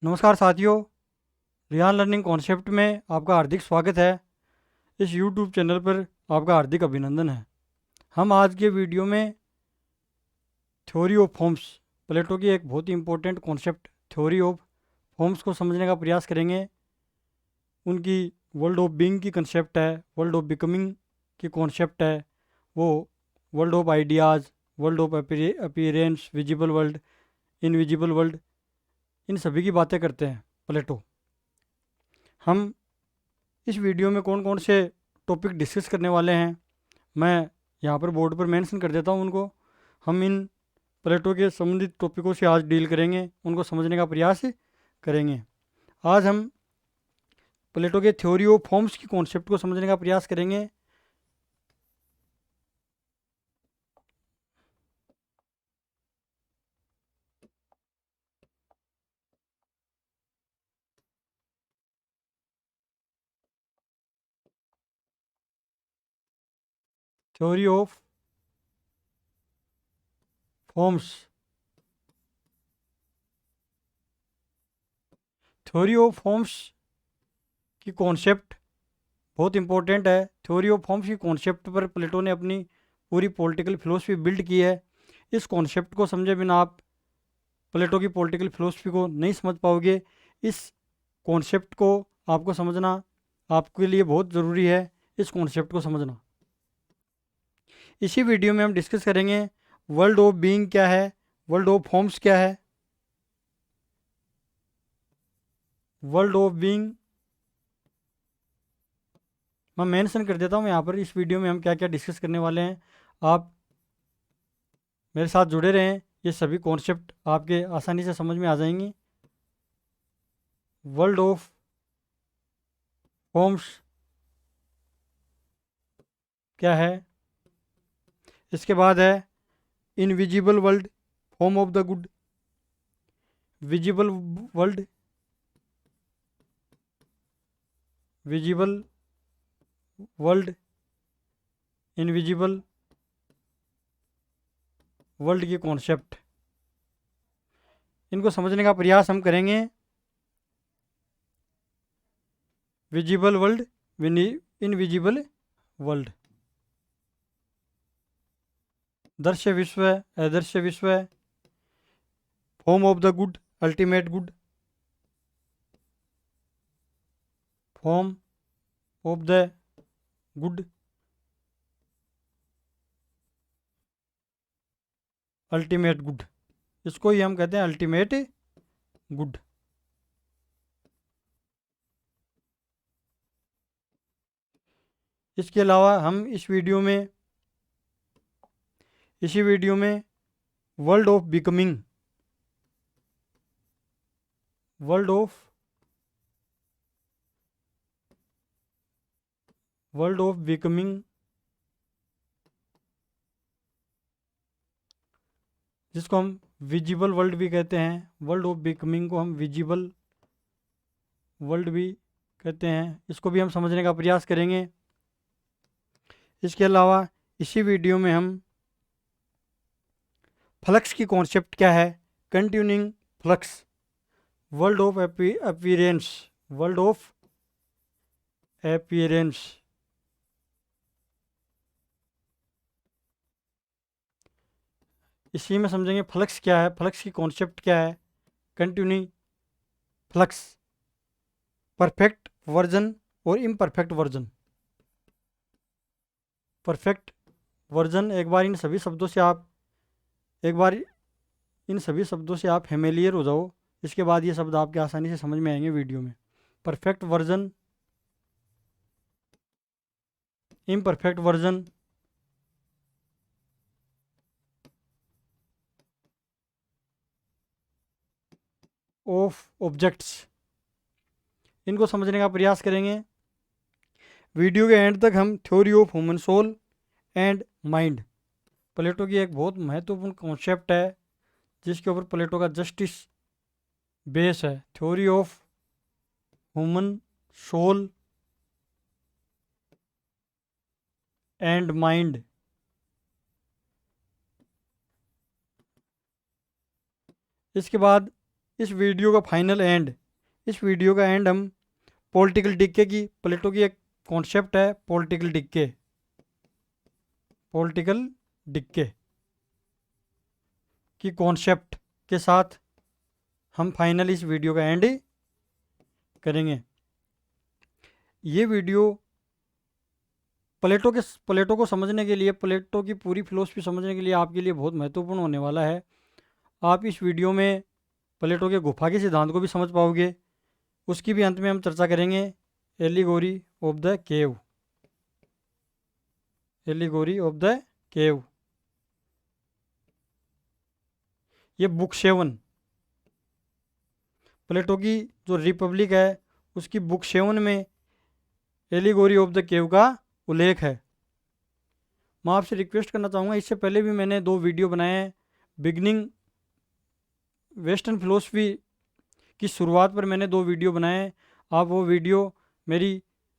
नमस्कार साथियों। Riyan learning concept में आपका हार्दिक स्वागत है। इस यूट्यूब चैनल पर आपका हार्दिक अभिनंदन है। हम आज के वीडियो में थ्योरी ऑफ फॉर्म्स, प्लेटो की एक बहुत ही important concept theory of forms को समझने का प्रयास करेंगे। उनकी वर्ल्ड ऑफ बीइंग की कंसेप्ट है, वर्ल्ड ऑफ बिकमिंग की कॉन्सेप्ट है, वो world of ideas, world of appearance, visible world, invisible world, इन सभी की बातें करते हैं प्लेटो। हम इस वीडियो में कौन कौन से टॉपिक डिस्कस करने वाले हैं, मैं यहाँ पर बोर्ड पर मेंशन कर देता हूँ उनको। हम इन प्लेटो के संबंधित टॉपिकों से आज डील करेंगे, उनको समझने का प्रयास करेंगे। आज हम प्लेटो के थ्योरी ऑफ फॉर्म्स की कॉन्सेप्ट को समझने का प्रयास करेंगे। Theory of forms, theory of forms की कॉन्सेप्ट बहुत इंपॉर्टेंट है। थ्योरी ऑफ फॉर्म्स की कॉन्सेप्ट पर प्लेटो ने अपनी पूरी पॉलिटिकल फिलोसफी बिल्ड की है। इस कॉन्सेप्ट को समझे बिना आप प्लेटो की पॉलिटिकल फिलोसफी को नहीं समझ पाओगे। इस कॉन्सेप्ट को आपको समझना आपके लिए बहुत ज़रूरी है, इस कॉन्सेप्ट को समझना। इसी वीडियो में हम डिस्कस करेंगे वर्ल्ड ऑफ बीइंग क्या है, वर्ल्ड ऑफ फॉर्म्स क्या है। वर्ल्ड ऑफ बीइंग मैं मेंशन कर देता हूँ यहाँ पर, इस वीडियो में हम क्या क्या डिस्कस करने वाले हैं। आप मेरे साथ जुड़े रहें, ये सभी कॉन्सेप्ट आपके आसानी से समझ में आ जाएंगी। वर्ल्ड ऑफ फॉर्म्स क्या है, इसके बाद है invisible world, form of the good, visible world, visible world, invisible world की कॉन्सेप्ट, इनको समझने का प्रयास हम करेंगे। विजिबल वर्ल्ड, इनविजिबल वर्ल्ड, दृश्य विश्व, अदृश्य विश्व, form of the good, ultimate good, form of the good, ultimate good, इसको ही हम कहते हैं अल्टीमेट गुड। इसके अलावा हम इसी वीडियो में world of becoming, world of world of becoming, जिसको हम विजिबल वर्ल्ड भी कहते हैं, वर्ल्ड ऑफ बिकमिंग को हम विजिबल वर्ल्ड भी कहते हैं, इसको भी हम समझने का प्रयास करेंगे। इसके अलावा इसी वीडियो में हम फ्लक्स की कॉन्सेप्ट क्या है, continuing flux, world of appearance, world of appearance, इसी में समझेंगे फ्लक्स क्या है, फ्लक्स की कॉन्सेप्ट क्या है, कंटिन्यूइंग फ्लक्स, परफेक्ट वर्जन और इम्परफेक्ट वर्जन। परफेक्ट वर्जन, एक बार इन सभी शब्दों से आप फेमिलियर हो जाओ, इसके बाद ये शब्द आपके आसानी से समझ में आएंगे वीडियो में। Perfect version, imperfect version, of objects, इनको समझने का प्रयास करेंगे। वीडियो के एंड तक हम theory of human soul and mind, Plato की एक बहुत महत्वपूर्ण कॉन्सेप्ट है जिसके ऊपर प्लेटो का जस्टिस बेस है। Theory of human soul and mind, इसके बाद इस वीडियो का फाइनल एंड, इस वीडियो का एंड हम पॉलिटिकल डिक्के की, प्लेटो की एक कॉन्सेप्ट है पॉलिटिकल डिक्के, पॉलिटिकल डिक्के की कॉन्सेप्ट के साथ हम फाइनल इस वीडियो का एंड करेंगे। ये वीडियो प्लेटो को समझने के लिए, प्लेटो की पूरी फिलोसफी समझने के लिए आपके लिए बहुत महत्वपूर्ण होने वाला है। आप इस वीडियो में प्लेटो के गुफा के सिद्धांत को भी समझ पाओगे। उसकी भी अंत में हम चर्चा करेंगे allegory of the cave, allegory of the cave. ये बुक 7, प्लेटो की जो रिपब्लिक है उसकी बुक 7 में एलिगोरी ऑफ द केव का उल्लेख है। मैं आपसे रिक्वेस्ट करना चाहूँगा, इससे पहले भी मैंने 2 वीडियो बनाए हैं। बिगनिंग वेस्टर्न फिलोसफी की शुरुआत पर मैंने 2 वीडियो बनाए हैं। आप वो वीडियो मेरी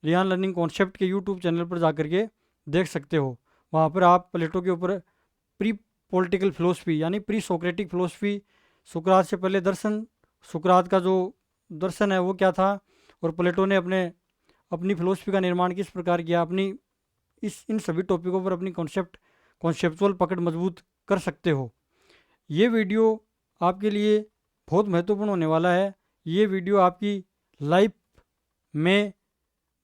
रियान लर्निंग कॉन्सेप्ट के यूट्यूब चैनल पर जा करके देख सकते हो। वहाँ पर आप प्लेटो के ऊपर प्री पॉलिटिकल फिलोसफी यानी प्री सोक्रेटिक फिलोसफी, सुकरात से पहले दर्शन, सुकरात का जो दर्शन है वो क्या था, और प्लेटो ने अपनी फिलोसफी का निर्माण किस प्रकार किया, अपनी इन सभी टॉपिकों पर अपनी कॉन्सेप्चुअल पकड़ मजबूत कर सकते हो। ये वीडियो आपके लिए बहुत महत्वपूर्ण होने वाला है। ये वीडियो आपकी लाइफ में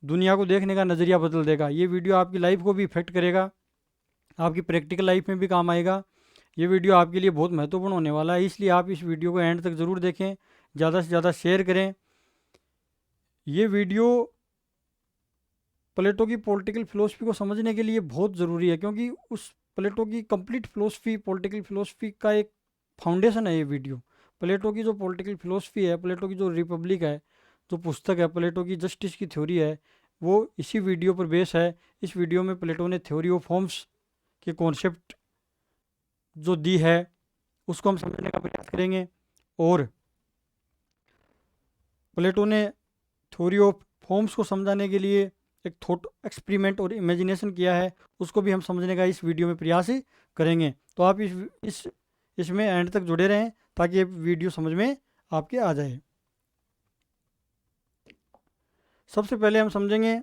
दुनिया को देखने का नज़रिया बदल देगा। ये वीडियो आपकी लाइफ को भी इफेक्ट करेगा, आपकी प्रैक्टिकल लाइफ में भी काम आएगा। ये वीडियो आपके लिए बहुत महत्वपूर्ण होने वाला है, इसलिए आप इस वीडियो को एंड तक ज़रूर देखें, ज़्यादा से ज़्यादा शेयर करें। ये वीडियो प्लेटो की पॉलिटिकल फिलोसफी को समझने के लिए बहुत ज़रूरी है, क्योंकि उस प्लेटो की कंप्लीट फिलोसफी, पॉलिटिकल फिलोसफी का एक फाउंडेशन है ये वीडियो। प्लेटो की जो पॉलिटिकल फिलोसफी है, प्लेटो की जो रिपब्लिक है, जो पुस्तक है, प्लेटो की जस्टिस की थ्योरी है, वो इसी वीडियो पर बेस है। इस वीडियो में प्लेटो ने थ्योरी ऑफ फॉर्म्स के कॉन्सेप्ट जो दी है उसको हम समझने का प्रयास करेंगे, और प्लेटो ने थ्योरी ऑफ फॉर्म्स को समझाने के लिए एक थॉट एक्सपेरिमेंट और इमेजिनेशन किया है, उसको भी हम समझने का इस वीडियो में प्रयास करेंगे। तो आप इसमें एंड तक जुड़े रहें ताकि ये वीडियो समझ में आपके आ जाए। सबसे पहले हम समझेंगे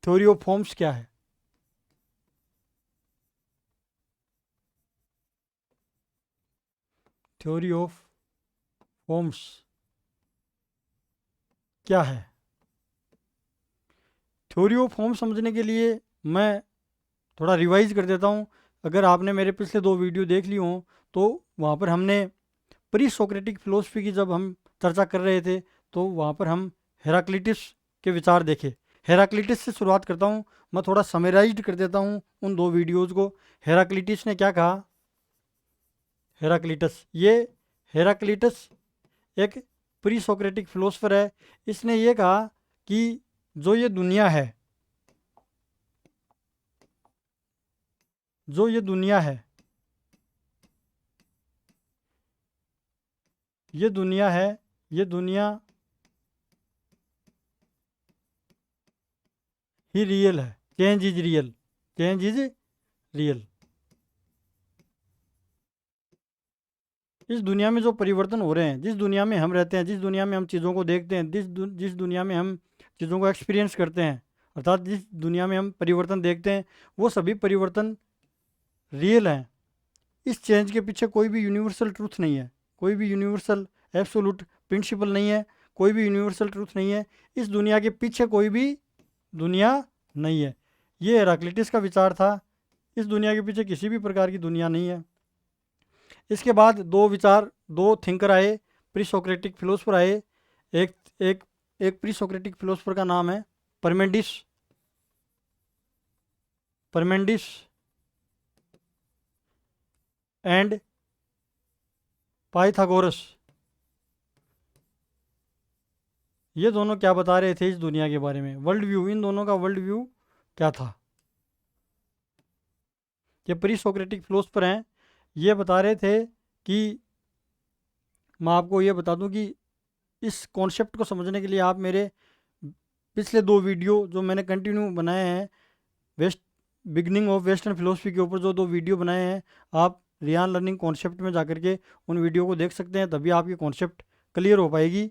थ्योरी ऑफ फॉर्म्स क्या है। थ्योरी ऑफ फॉर्म्स क्या है? थ्योरी ऑफ फॉर्म समझने के लिए मैं थोड़ा रिवाइज कर देता हूँ। अगर आपने मेरे पिछले 2 वीडियो देख ली हों तो वहाँ पर हमने प्री सोक्रेटिक फिलोसफी की जब हम चर्चा कर रहे थे तो वहाँ पर हम हेराक्लिटस के विचार देखे। हेराक्लिटस से शुरुआत करता हूँ, मैं थोड़ा समराइज्ड कर देता हूँ उन 2 वीडियोज़ को। हेराक्लिटस ने क्या कहा? हेराक्लिटस एक प्री सोक्रेटिक फिलोसफर है। इसने ये कहा कि जो ये दुनिया है, जो ये दुनिया है, ये दुनिया है, ये दुनिया ही रियल है। Change is real, change is real. इस दुनिया में जो परिवर्तन हो रहे हैं, जिस दुनिया में हम रहते हैं, जिस दुनिया में हम चीज़ों को देखते हैं, जिस दुनिया में हम चीज़ों को एक्सपीरियंस करते हैं, अर्थात जिस दुनिया में हम परिवर्तन देखते हैं, वो सभी परिवर्तन रियल हैं। इस चेंज के पीछे कोई भी यूनिवर्सल ट्रूथ नहीं है, कोई भी यूनिवर्सल एब्सोल्यूट प्रिंसिपल नहीं है, कोई भी यूनिवर्सल ट्रूथ नहीं है। इस दुनिया के पीछे कोई भी दुनिया नहीं है। ये हेराक्लिटस का विचार था। इस दुनिया के पीछे किसी भी प्रकार की दुनिया नहीं है। इसके बाद 2 थिंकर आए, प्री सोक्रेटिक फिलोसफर आए। एक एक एक प्री सोक्रेटिक फिलोसफर का नाम है परमेंडिस एंड पाइथागोरस। ये दोनों क्या बता रहे थे इस दुनिया के बारे में, वर्ल्ड व्यू, इन दोनों का वर्ल्ड व्यू क्या था? ये प्री सोक्रेटिक फिलोसफर हैं। ये बता रहे थे कि, मैं आपको ये बता दूं कि इस कॉन्सेप्ट को समझने के लिए आप मेरे पिछले 2 वीडियो जो मैंने कंटिन्यू बनाए हैं, बिगनिंग ऑफ वेस्टर्न फिलोसफी के ऊपर जो 2 वीडियो बनाए हैं, आप रियान लर्निंग कॉन्सेप्ट में जाकर के उन वीडियो को देख सकते हैं, तभी आप ये कॉन्सेप्ट क्लियर हो पाएगी।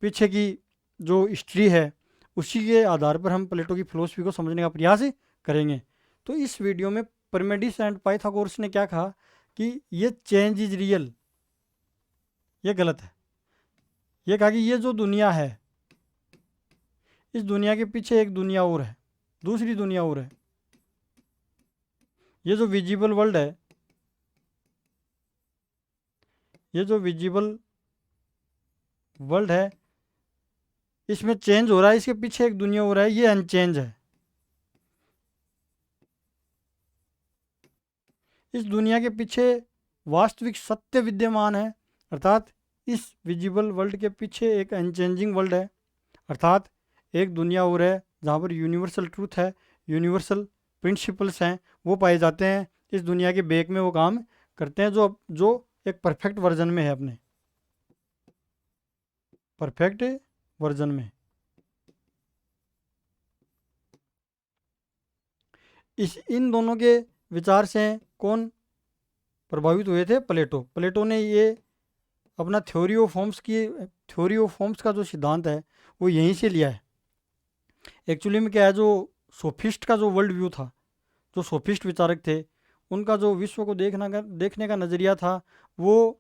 पीछे की जो हिस्ट्री है उसी के आधार पर हम प्लेटो की फिलोसफी को समझने का प्रयास करेंगे। तो इस वीडियो में परमेडिस एंड पाइथागोरस ने क्या कहा कि ये चेंज इज रियल, ये गलत है। ये कहा कि ये जो दुनिया है, इस दुनिया के पीछे एक दुनिया और है, दूसरी दुनिया और है। ये जो विजिबल वर्ल्ड है, ये जो विजिबल वर्ल्ड है, इसमें चेंज हो रहा है, इसके पीछे एक दुनिया हो रहा है, ये अनचेंज है। इस दुनिया के पीछे वास्तविक सत्य विद्यमान है, अर्थात इस विजिबल वर्ल्ड के पीछे एक अनचेंजिंग वर्ल्ड है, अर्थात एक दुनिया और है जहाँ पर यूनिवर्सल ट्रूथ है, यूनिवर्सल प्रिंसिपल्स हैं, वो पाए जाते हैं। इस दुनिया के बेक में वो काम करते हैं जो जो एक परफेक्ट वर्जन में है, अपने परफेक्ट वर्जन में। इन दोनों के विचार से कौन प्रभावित हुए थे? प्लेटो ने ये अपना थ्योरी ऑफ फॉर्म्स का जो सिद्धांत है वो यहीं से लिया है। एक्चुअली में क्या है, जो सोफिस्ट का जो वर्ल्ड व्यू था, जो सोफिस्ट विचारक थे, उनका जो विश्व को देखने का नज़रिया था, वो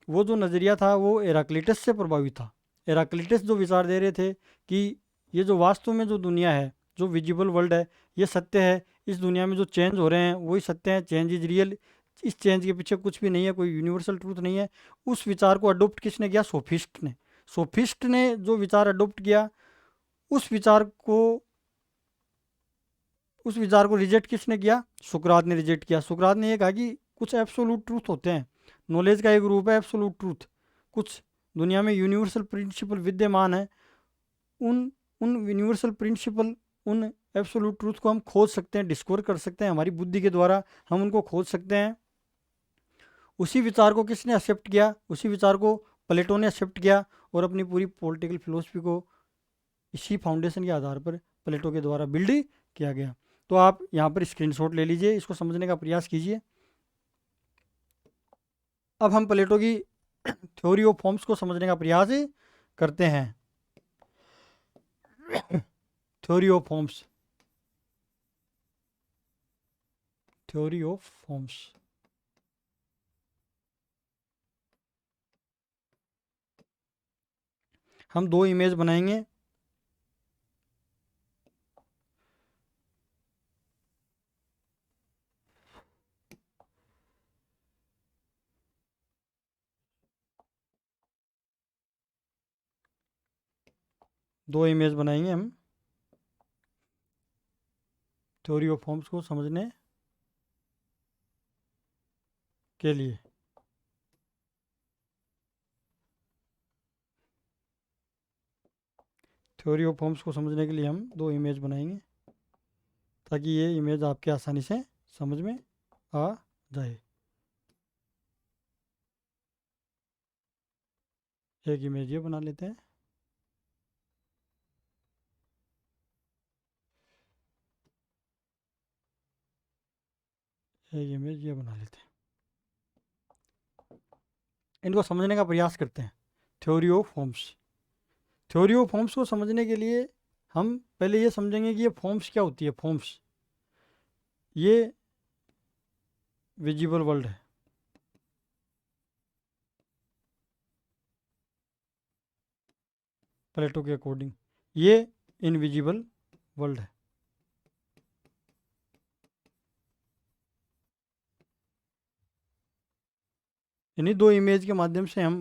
जो नज़रिया था वो हेराक्लिटस से प्रभावित था। हेराक्लिटस जो विचार दे रहे थे कि ये जो वास्तव में जो दुनिया है, जो विजिबल वर्ल्ड है, ये सत्य है। इस दुनिया में जो चेंज हो रहे हैं वही सत्य है, चेंज इज रियल। इस चेंज के पीछे कुछ भी नहीं है, कोई यूनिवर्सल ट्रूथ नहीं है। उस विचार को अडोप्ट किसने किया? सोफिस्ट ने। सोफिस्ट ने जो विचार अडोप्ट किया, उस विचार को उस विचार को रिजेक्ट किसने किया? सुकरात ने रिजेक्ट किया। सुकरात ने यह कहा कि कुछ एब्सोल्यूट ट्रूथ होते हैं, नॉलेज का एक रूप है एब्सोल्यूट ट्रूथ। कुछ दुनिया में यूनिवर्सल प्रिंसिपल विद्यमान है, उन उन यूनिवर्सल प्रिंसिपल, उन एब्सोल्यूट ट्रूथ को हम खोज सकते हैं, डिस्कवर कर सकते हैं, हमारी बुद्धि के द्वारा हम उनको खोज सकते हैं। उसी विचार को किसने एक्सेप्ट किया? उसी विचार को प्लेटो ने एक्सेप्ट किया और अपनी पूरी पॉलिटिकल फिलोसफी को इसी फाउंडेशन के आधार पर प्लेटो के द्वारा बिल्ड किया गया। तो आप यहाँ पर स्क्रीनशॉट ले लीजिए, इसको समझने का प्रयास कीजिए। अब हम प्लेटो की थ्योरी ऑफ फॉर्म्स को समझने का प्रयास करते हैं। Theory of forms, theory of forms. हम दो इमेज बनाएंगे। दो इमेज बनाएंगे हम थ्योरी ऑफ फॉर्म्स को समझने के लिए। थ्योरी ऑफ फॉर्म्स को समझने के लिए हम दो इमेज बनाएंगे ताकि ये इमेज आपके आसानी से समझ में आ जाए। एक इमेज ये बना लेते हैं, एक इमेज ये बना लेते हैं। इनको समझने का प्रयास करते हैं। Theory of forms, theory of forms को समझने के लिए हम पहले ये समझेंगे कि ये फॉर्म्स क्या होती है। फॉर्म्स, ये विजिबल वर्ल्ड है, प्लेटो के अकॉर्डिंग ये इनविजिबल वर्ल्ड है। इन्हीं दो इमेज के माध्यम से हम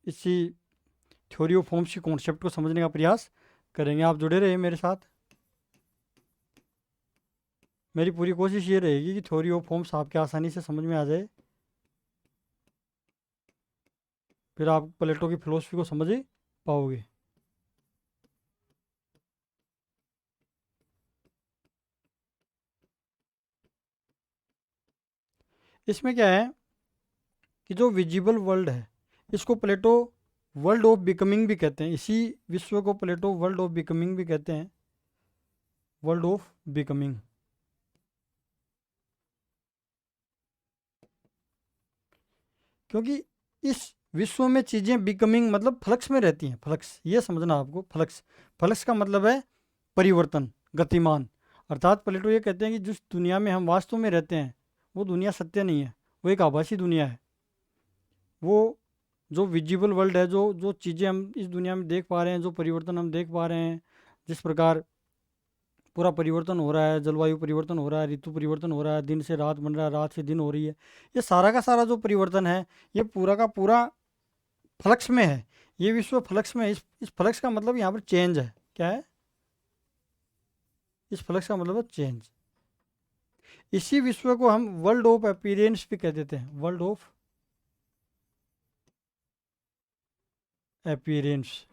इसी थ्योरी ऑफ फॉर्म्स की कॉन्सेप्ट को समझने का प्रयास करेंगे। आप जुड़े रहिए मेरे साथ। मेरी पूरी कोशिश ये रहेगी कि थ्योरी ऑफ फॉर्म्स आपके आसानी से समझ में आ जाए, फिर आप प्लेटो की फिलोसफी को समझ ही पाओगे। इसमें क्या है कि जो विजिबल वर्ल्ड है, इसको प्लेटो वर्ल्ड ऑफ बिकमिंग भी कहते हैं। इसी विश्व को प्लेटो वर्ल्ड ऑफ बिकमिंग भी कहते हैं, वर्ल्ड ऑफ बिकमिंग। क्योंकि इस विश्व में चीज़ें बिकमिंग मतलब फ्लक्स में रहती हैं। फ्लक्स ये समझना आपको, फ्लक्स, फ्लक्स का मतलब है परिवर्तन, गतिमान। अर्थात प्लेटो ये कहते हैं कि जिस दुनिया में हम वास्तव में रहते हैं वो दुनिया सत्य नहीं है, वो एक आभासी दुनिया है। वो जो विजिबल वर्ल्ड है, जो जो चीज़ें हम इस दुनिया में देख पा रहे हैं, जो परिवर्तन हम देख पा रहे हैं, जिस प्रकार पूरा परिवर्तन हो रहा है, जलवायु परिवर्तन हो रहा है, ऋतु परिवर्तन हो रहा है, दिन से रात बन रहा है, रात से दिन हो रही है, ये सारा का सारा जो परिवर्तन है ये पूरा का पूरा फ्लक्स में है। ये विश्व फ्लक्स में है। इस फ्लक्स का मतलब यहाँ पर चेंज है। क्या है? इस फ्लक्स का मतलब है चेंज। इसी विश्व को हम वर्ल्ड ऑफ अपीयरेंस भी कह देते हैं, वर्ल्ड ऑफ अपीयरेंस।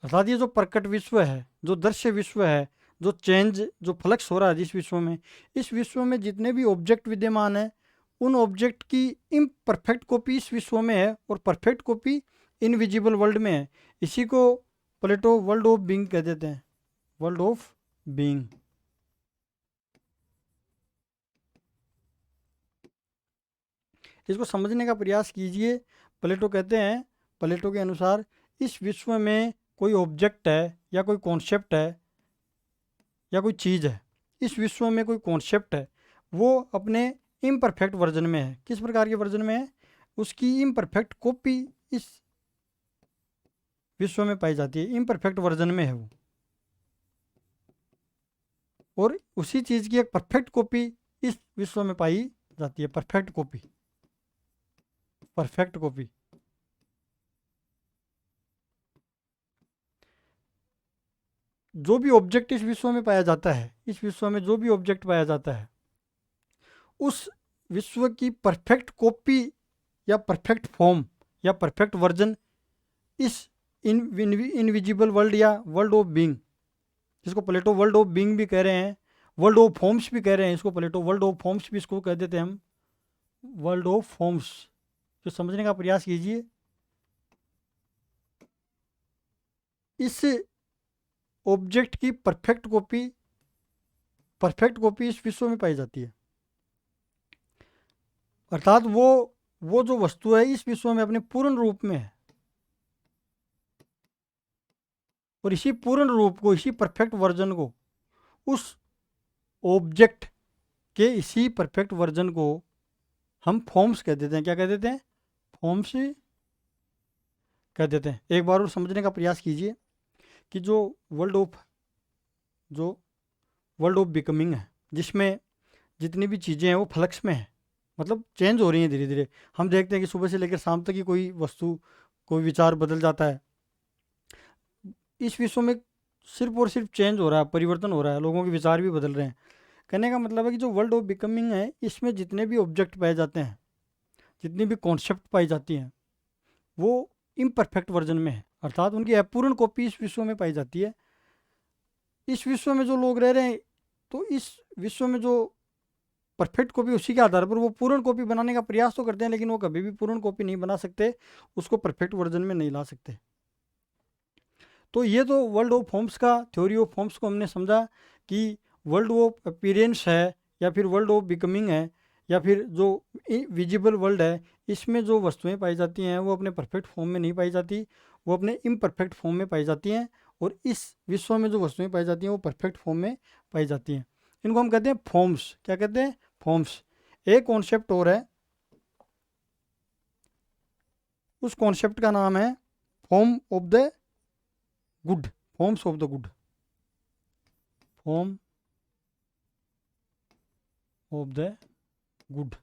अर्थात ये जो प्रकट विश्व है, जो दृश्य विश्व है, जो चेंज, जो फ्लक्स हो रहा है जिस विश्व में, इस विश्व में जितने भी ऑब्जेक्ट विद्यमान है उन ऑब्जेक्ट की इम्परफेक्ट कॉपी इस विश्व में है और परफेक्ट कॉपी इनविजिबल वर्ल्ड में है। इसी को प्लेटो वर्ल्ड ऑफ बीइंग कह देते हैं, वर्ल्ड ऑफ बीइंग। इसको समझने का प्रयास कीजिए। प्लेटो कहते हैं, प्लेटो के अनुसार इस विश्व में कोई ऑब्जेक्ट है या कोई कॉन्सेप्ट है या कोई चीज़ है, इस विश्व में कोई कॉन्सेप्ट है, वो अपने इम्परफेक्ट वर्जन में है। किस प्रकार के वर्जन में है? उसकी इम्परफेक्ट कॉपी इस विश्व में पाई जाती है, इम्परफेक्ट वर्जन में है वो। और उसी चीज़ की एक परफेक्ट कॉपी इस विश्व में पाई जाती है, परफेक्ट कॉपी, परफेक्ट कॉपी। जो भी ऑब्जेक्ट इस विश्व में पाया जाता है, इस विश्व में जो भी ऑब्जेक्ट पाया जाता है, उस विश्व की परफेक्ट कॉपी या परफेक्ट फॉर्म या परफेक्ट वर्जन इस इनविजिबल वर्ल्ड या वर्ल्ड ऑफ बीइंग, जिसको प्लेटो वर्ल्ड ऑफ बीइंग भी कह रहे हैं, वर्ल्ड ऑफ फॉर्म्स भी कह रहे हैं इसको, प्लेटो वर्ल्ड ऑफ फॉर्म्स भी इसको कह देते हैं हम, वर्ल्ड ऑफ फॉर्म्स। तो समझने का प्रयास कीजिए। इस ऑब्जेक्ट की परफेक्ट कॉपी इस विश्व में पाई जाती है। अर्थात वो जो वस्तु है इस विश्व में अपने पूर्ण रूप में है, और इसी पूर्ण रूप को, इसी परफेक्ट वर्जन को, उस ऑब्जेक्ट के इसी परफेक्ट वर्जन को हम फॉर्म्स कह देते हैं। क्या कह देते हैं? फॉर्म्स कह देते हैं। एक बार और समझने का प्रयास कीजिए कि जो वर्ल्ड ऑफ बिकमिंग है, जिसमें जितनी भी चीज़ें हैं वो फ्लक्स में है, मतलब चेंज हो रही हैं धीरे धीरे। हम देखते हैं कि सुबह से लेकर शाम तक ही कोई वस्तु, कोई विचार बदल जाता है। इस विश्व में सिर्फ और सिर्फ चेंज हो रहा है, परिवर्तन हो रहा है, लोगों के विचार भी बदल रहे हैं। कहने का मतलब है कि जो वर्ल्ड ऑफ बिकमिंग है इसमें जितने भी ऑब्जेक्ट पाए जाते हैं, जितनी भी कॉन्सेप्ट पाई जाती हैं, वो इम्परफेक्ट वर्जन में है। अर्थात उनकी अपूर्ण कॉपी इस विश्व में पाई जाती है। इस विश्व में जो लोग रह रहे हैं, तो इस विश्व में जो परफेक्ट कॉपी, उसी के आधार पर वो पूर्ण कॉपी बनाने का प्रयास तो करते हैं, लेकिन वो कभी भी पूर्ण कॉपी नहीं बना सकते, उसको परफेक्ट वर्जन में नहीं ला सकते। तो ये तो वर्ल्ड ऑफ फॉर्म्स का, थ्योरी ऑफ फॉर्म्स को हमने समझा कि वर्ल्ड ऑफ अपीयरेंस है या फिर वर्ल्ड ऑफ बिकमिंग है या फिर जो विजिबल वर्ल्ड है, इसमें जो वस्तुएं पाई जाती हैं वो अपने परफेक्ट फॉर्म में नहीं पाई जाती, वो अपने इम्परफेक्ट फॉर्म में पाई जाती हैं। और इस विश्व में जो वस्तुएं पाई जाती हैं वो परफेक्ट फॉर्म में पाई जाती हैं। इनको हम कहते हैं फॉर्म्स। क्या कहते हैं? फॉर्म्स। एक कॉन्सेप्ट और है, उस कॉन्सेप्ट का नाम है form of the good, forms of the good, form of the good.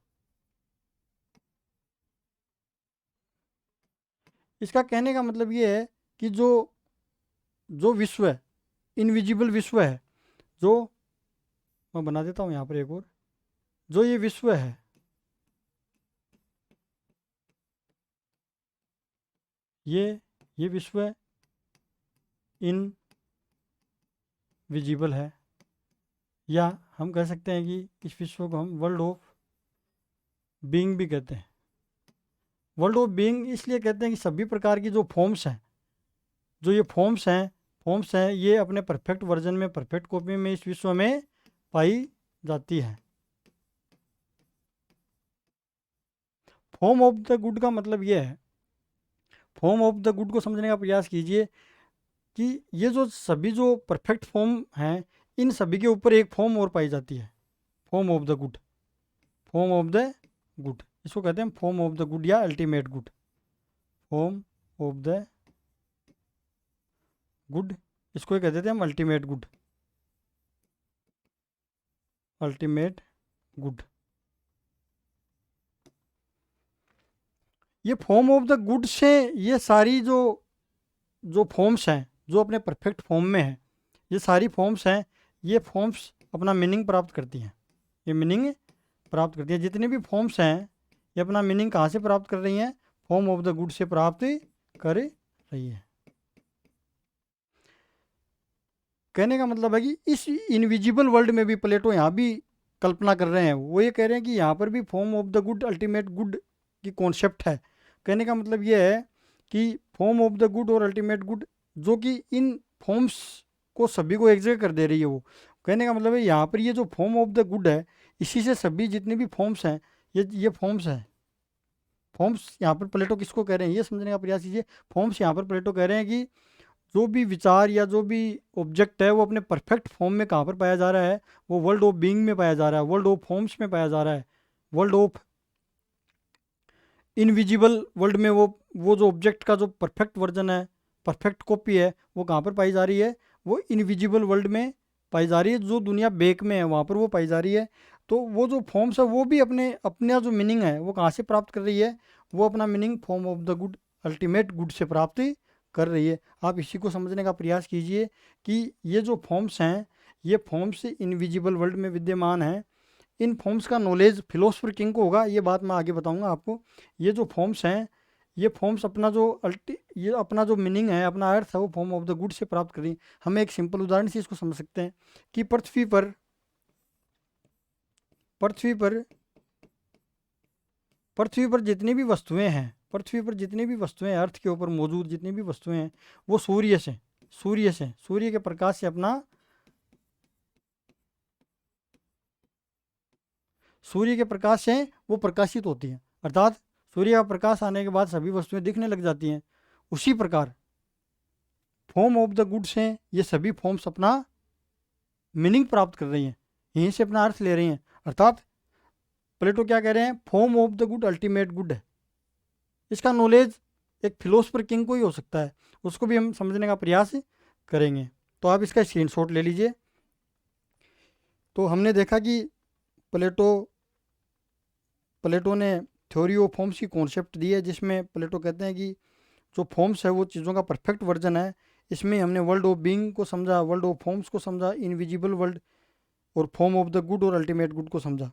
इसका कहने का मतलब ये है कि जो जो विश्व है, इनविजिबल विश्व है, जो मैं बना देता हूँ यहाँ पर एक और, जो ये विश्व है, ये विश्व इनविजिबल है, या हम कह सकते हैं कि इस विश्व को हम वर्ल्ड ऑफ बीइंग भी कहते हैं। वर्ल्ड ऑफ बीइंग इसलिए कहते हैं कि सभी प्रकार की जो फॉर्म्स हैं, जो ये फॉर्म्स हैं ये अपने परफेक्ट वर्जन में, परफेक्ट कॉपी में इस विश्व में पाई जाती है। फॉर्म ऑफ द गुड का मतलब ये है, फॉर्म ऑफ द गुड को समझने का प्रयास कीजिए कि ये जो सभी जो परफेक्ट फॉर्म हैं, इन सभी के ऊपर एक फॉर्म और पाई जाती है, form of the good. Form of the good, इसको कहते हैं फॉर्म ऑफ द गुड या ultimate good. Form of the good, इसको ही कहते थे हम अल्टीमेट गुड, अल्टीमेट गुड। ये फॉर्म ऑफ द गुड से ये सारी जो जो फॉर्म्स हैं जो अपने परफेक्ट फॉर्म में हैं, ये सारी फॉर्म्स हैं, ये फॉर्म्स अपना मीनिंग प्राप्त करती हैं, ये मीनिंग प्राप्त करती हैं। जितनी भी फॉर्म्स हैं ये अपना मीनिंग कहाँ से प्राप्त कर रही हैं? फॉर्म ऑफ द गुड से प्राप्त कर रही है। कहने का मतलब है कि इस इनविजिबल वर्ल्ड में भी प्लेटो यहाँ भी कल्पना कर रहे हैं, वो ये कह रहे हैं कि यहाँ पर भी form of the good ultimate good की कॉन्सेप्ट है। कहने का मतलब ये है कि फॉर्म ऑफ द गुड और अल्टीमेट गुड जो कि इन फॉर्म्स को सभी को एक जगह कर दे रही है, वो कहने का मतलब है यहाँ पर ये जो फॉर्म ऑफ द गुड है, इसी से सभी जितनी भी फॉर्म्स हैं, ये फॉर्म्स हैं। फॉर्म्स यहाँ पर प्लेटो किसको कह रहे हैं ये समझने का प्रयास कीजिए। फॉर्म्स यहाँ पर प्लेटो कह रहे हैं कि जो भी विचार या जो भी ऑब्जेक्ट है वो अपने परफेक्ट फॉर्म में कहाँ पर पाया जा रहा है? वो वर्ल्ड ऑफ बीइंग में पाया जा रहा है, वर्ल्ड ऑफ फॉर्म्स में पाया जा रहा है, वर्ल्ड ऑफ इनविजिबल वर्ल्ड में वो जो ऑब्जेक्ट का जो परफेक्ट वर्जन है, परफेक्ट कॉपी है, वो कहाँ पर पाई जा रही है? वो इनविजिबल वर्ल्ड में पाई जा रही है, जो दुनिया बेक में है वहाँ पर वो पाई जा रही है। तो वो जो फॉर्म्स है वो भी अपना जो मीनिंग है वो कहाँ से प्राप्त कर रही है? वो अपना meaning form of the good ultimate good से प्राप्त कर रही है। आप इसी को समझने का प्रयास कीजिए कि ये जो फॉर्म्स हैं ये फॉर्म्स इनविजिबल वर्ल्ड में विद्यमान हैं। इन फॉर्म्स का नॉलेज फिलोसफर किंग को होगा, ये बात मैं आगे बताऊंगा आपको। ये जो फॉर्म्स हैं ये फॉर्म्स ये अपना जो मीनिंग है, अपना अर्थ है, वो फॉर्म ऑफ द गुड से प्राप्त करें। हम एक सिंपल उदाहरण से इसको समझ सकते हैं कि पृथ्वी पर पृथ्वी पर जितनी भी वस्तुएं हैं, पृथ्वी पर जितनी भी वस्तुएं अर्थ के ऊपर मौजूद जितनी भी वस्तुएं हैं, वो सूर्य के प्रकाश से सूर्य के प्रकाश से वो प्रकाशित होती हैं। अर्थात सूर्य का प्रकाश आने के बाद सभी वस्तुएं दिखने लग जाती हैं। उसी प्रकार फॉर्म ऑफ द गुड से ये सभी फॉर्म्स अपना मीनिंग प्राप्त कर रही हैं, यहीं से अपना अर्थ ले रही हैं। अर्थात प्लेटो क्या कह रहे हैं? Form of the good ultimate good है। इसका नॉलेज एक फिलोसफर किंग को ही हो सकता है, उसको भी हम समझने का प्रयास करेंगे। तो आप इसका स्क्रीनशॉट ले लीजिए। तो हमने देखा कि प्लेटो प्लेटो ने थ्योरी ऑफ फॉर्म्स की कॉन्सेप्ट दी है, जिसमें प्लेटो कहते हैं कि जो फॉर्म्स है वो चीज़ों का परफेक्ट वर्जन है। इसमें हमने वर्ल्ड ऑफ बीइंग को समझा, वर्ल्ड ऑफ फॉर्म्स को समझा, इनविजिबल वर्ल्ड और फॉर्म ऑफ द गुड और अल्टीमेट गुड को समझा।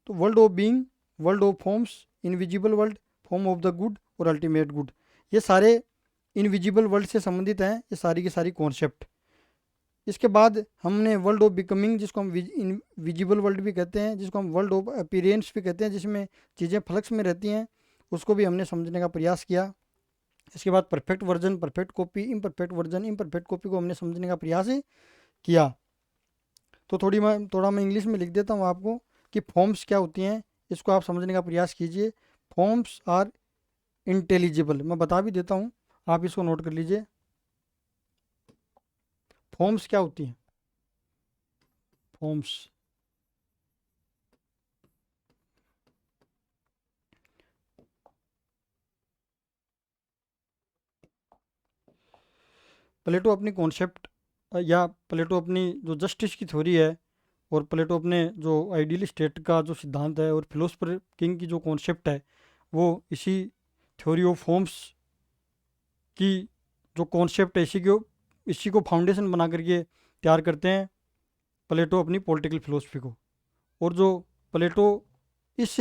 तो world of being, world of forms, invisible world, form of the good और अल्टीमेट गुड, ये सारे इनविजिबल वर्ल्ड से संबंधित हैं, ये सारी की सारी कॉन्सेप्ट। इसके बाद हमने वर्ल्ड ऑफ बिकमिंग, जिसको हम विजिबल वर्ल्ड भी कहते हैं, जिसको हम वर्ल्ड ऑफ अपीयरेंस भी कहते हैं, जिसमें चीज़ें फ्लक्स में रहती हैं, उसको भी हमने समझने का प्रयास किया। इसके बाद perfect version, perfect copy, imperfect version, imperfect copy को हमने समझने का प्रयास किया। तो थोड़ा मैं इंग्लिश में लिख देता हूँ आपको कि फॉर्म्स क्या होती हैं, इसको आप समझने का प्रयास कीजिए। फॉर्म्स आर इंटेलिजिबल, मैं बता भी देता हूँ, आप इसको नोट कर लीजिए। फॉर्म्स क्या होती हैं? फॉर्म्स प्लेटो अपनी कॉन्सेप्ट या प्लेटो अपनी जो जस्टिस की थ्योरी है, और प्लेटो अपने जो आइडियल स्टेट का जो सिद्धांत है, और फिलोसफर किंग की जो कॉन्सेप्ट है, वो इसी थ्योरी ऑफ फॉर्म्स की जो कॉन्सेप्ट है इसी को फाउंडेशन बना करके तैयार करते हैं प्लेटो अपनी पॉलिटिकल फिलोसफी को। और जो प्लेटो इस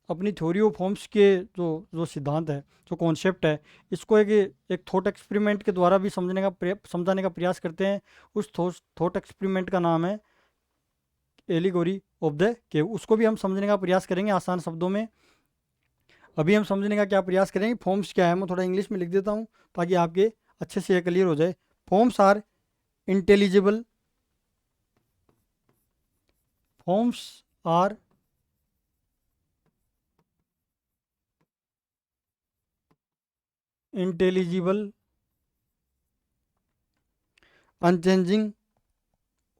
अपनी थ्योरी ऑफ फॉर्म्स के जो जो सिद्धांत है, जो कॉन्सेप्ट है, इसको एक थॉट एक्सपेरिमेंट के द्वारा भी समझाने का प्रयास करते हैं। उस थॉट एक्सपेरिमेंट का नाम है एलिगोरी ऑफ द केव। उसको भी हम समझने का प्रयास करेंगे आसान शब्दों में। अभी हम समझने का क्या प्रयास करेंगे? फॉर्म्स क्या है, मैं थोड़ा इंग्लिश में लिख देता हूँ ताकि आपके अच्छे से क्लियर हो जाए। Forms are intelligible, forms are intelligible unchanging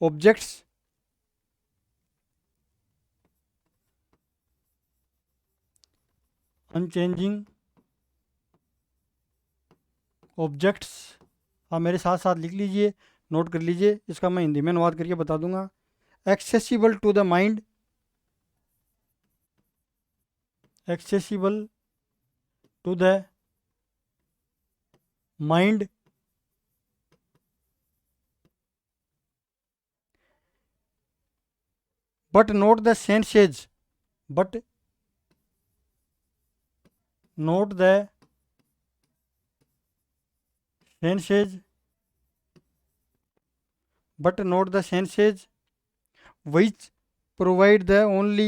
objects unchanging objects. आप मेरे साथ साथ लिख लीजिए, नोट कर लीजिए, इसका मैं हिंदी में अनुवाद करके बता दूंगा। Accessible to the mind, accessible to the mind but not the senses, but not the senses, but not the senses which provide the only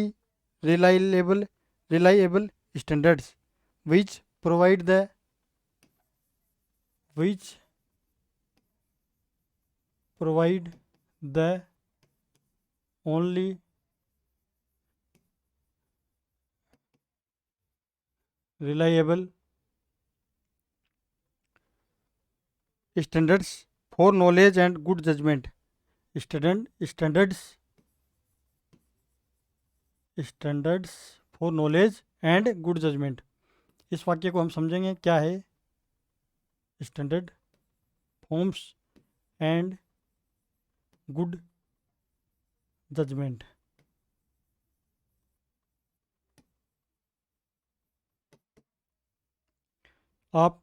reliable standards, which provide the which provide the only reliable standards for knowledge and good judgment, standards for knowledge and good judgment। इस वाक्य को हम समझेंगे क्या है। Standard forms and good judgment. आप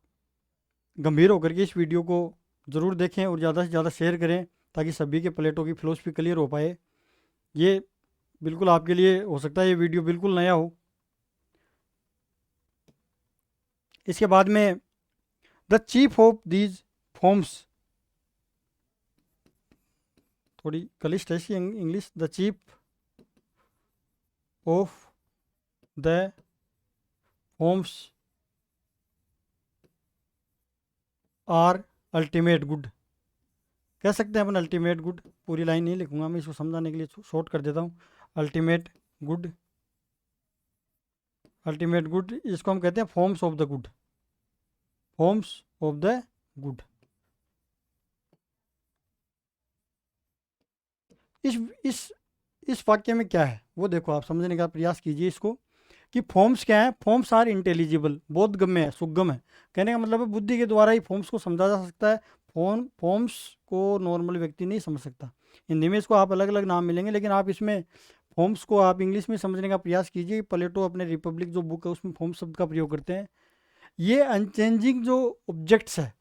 गंभीर होकर के इस वीडियो को ज़रूर देखें और ज़्यादा से ज़्यादा शेयर करें ताकि सभी के प्लेटो की फिलोसफी क्लियर हो पाए। ये बिल्कुल आपके लिए हो सकता है ये वीडियो बिल्कुल नया हो। इसके बाद में the chief of these forms, थोड़ी क्लिष्ट है ऐसी English, the chief of the forms are ultimate good. कह सकते हैं अपन अल्टीमेट गुड, पूरी लाइन नहीं लिखूंगा मैं, इसको समझाने के लिए शॉर्ट कर देता हूँ। अल्टीमेट गुड, अल्टीमेट गुड, इसको हम कहते हैं forms of the good, forms of the good. इस वाक्य में क्या है वो देखो, आप समझने का प्रयास कीजिए इसको कि फॉर्म्स क्या है। फॉर्म्स आर इंटेलिजिबल, बोधगम्य है, सुगम है। कहने का मतलब है बुद्धि के द्वारा ही फॉर्म्स को समझा जा सकता है। फॉर्म्स को नॉर्मल व्यक्ति नहीं समझ सकता। हिंदी में इसको आप अलग अलग नाम मिलेंगे, लेकिन आप इसमें फॉर्म्स को आप इंग्लिश में समझने का प्रयास कीजिए। प्लेटो अपने रिपब्लिक जो बुक है उसमें फॉर्म शब्द का प्रयोग करते हैं। ये अनचेंजिंग जो ऑब्जेक्ट्स है,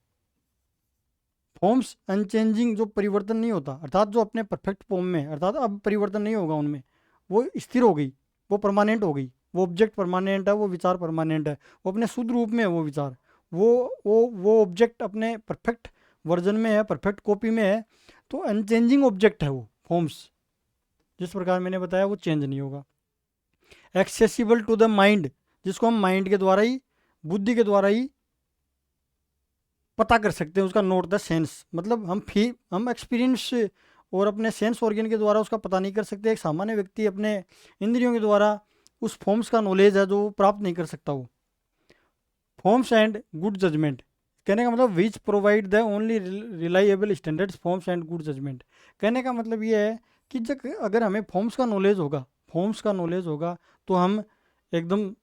फॉर्म्स अनचेंजिंग, जो परिवर्तन नहीं होता, अर्थात जो अपने परफेक्ट फॉर्म में, अर्थात अब परिवर्तन नहीं होगा उनमें, वो स्थिर हो गई, वो परमानेंट हो गई। वो ऑब्जेक्ट परमानेंट है, वो विचार परमानेंट है, वो अपने शुद्ध रूप में है वो विचार, वो ऑब्जेक्ट अपने परफेक्ट वर्जन में है, परफेक्ट कॉपी में है। तो अनचेंजिंग ऑब्जेक्ट है वो फॉर्म्स, जिस प्रकार मैंने बताया वो चेंज नहीं होगा। एक्सेसिबल टू द माइंड, जिसको हम माइंड के द्वारा ही, बुद्धि के द्वारा ही पता कर सकते हैं उसका। नोट द सेंस, मतलब हम एक्सपीरियंस और अपने सेंस ऑर्गन के द्वारा उसका पता नहीं कर सकते। एक सामान्य व्यक्ति अपने इंद्रियों के द्वारा उस फॉर्म्स का नॉलेज है जो प्राप्त नहीं कर सकता वो। फॉर्म्स एंड गुड जजमेंट, कहने का मतलब which provide the only reliable standards forms and good judgment. कहने का मतलब ये है कि जब अगर हमें फॉर्म्स का नॉलेज होगा, फॉर्म्स का नॉलेज होगा तो हम एकदम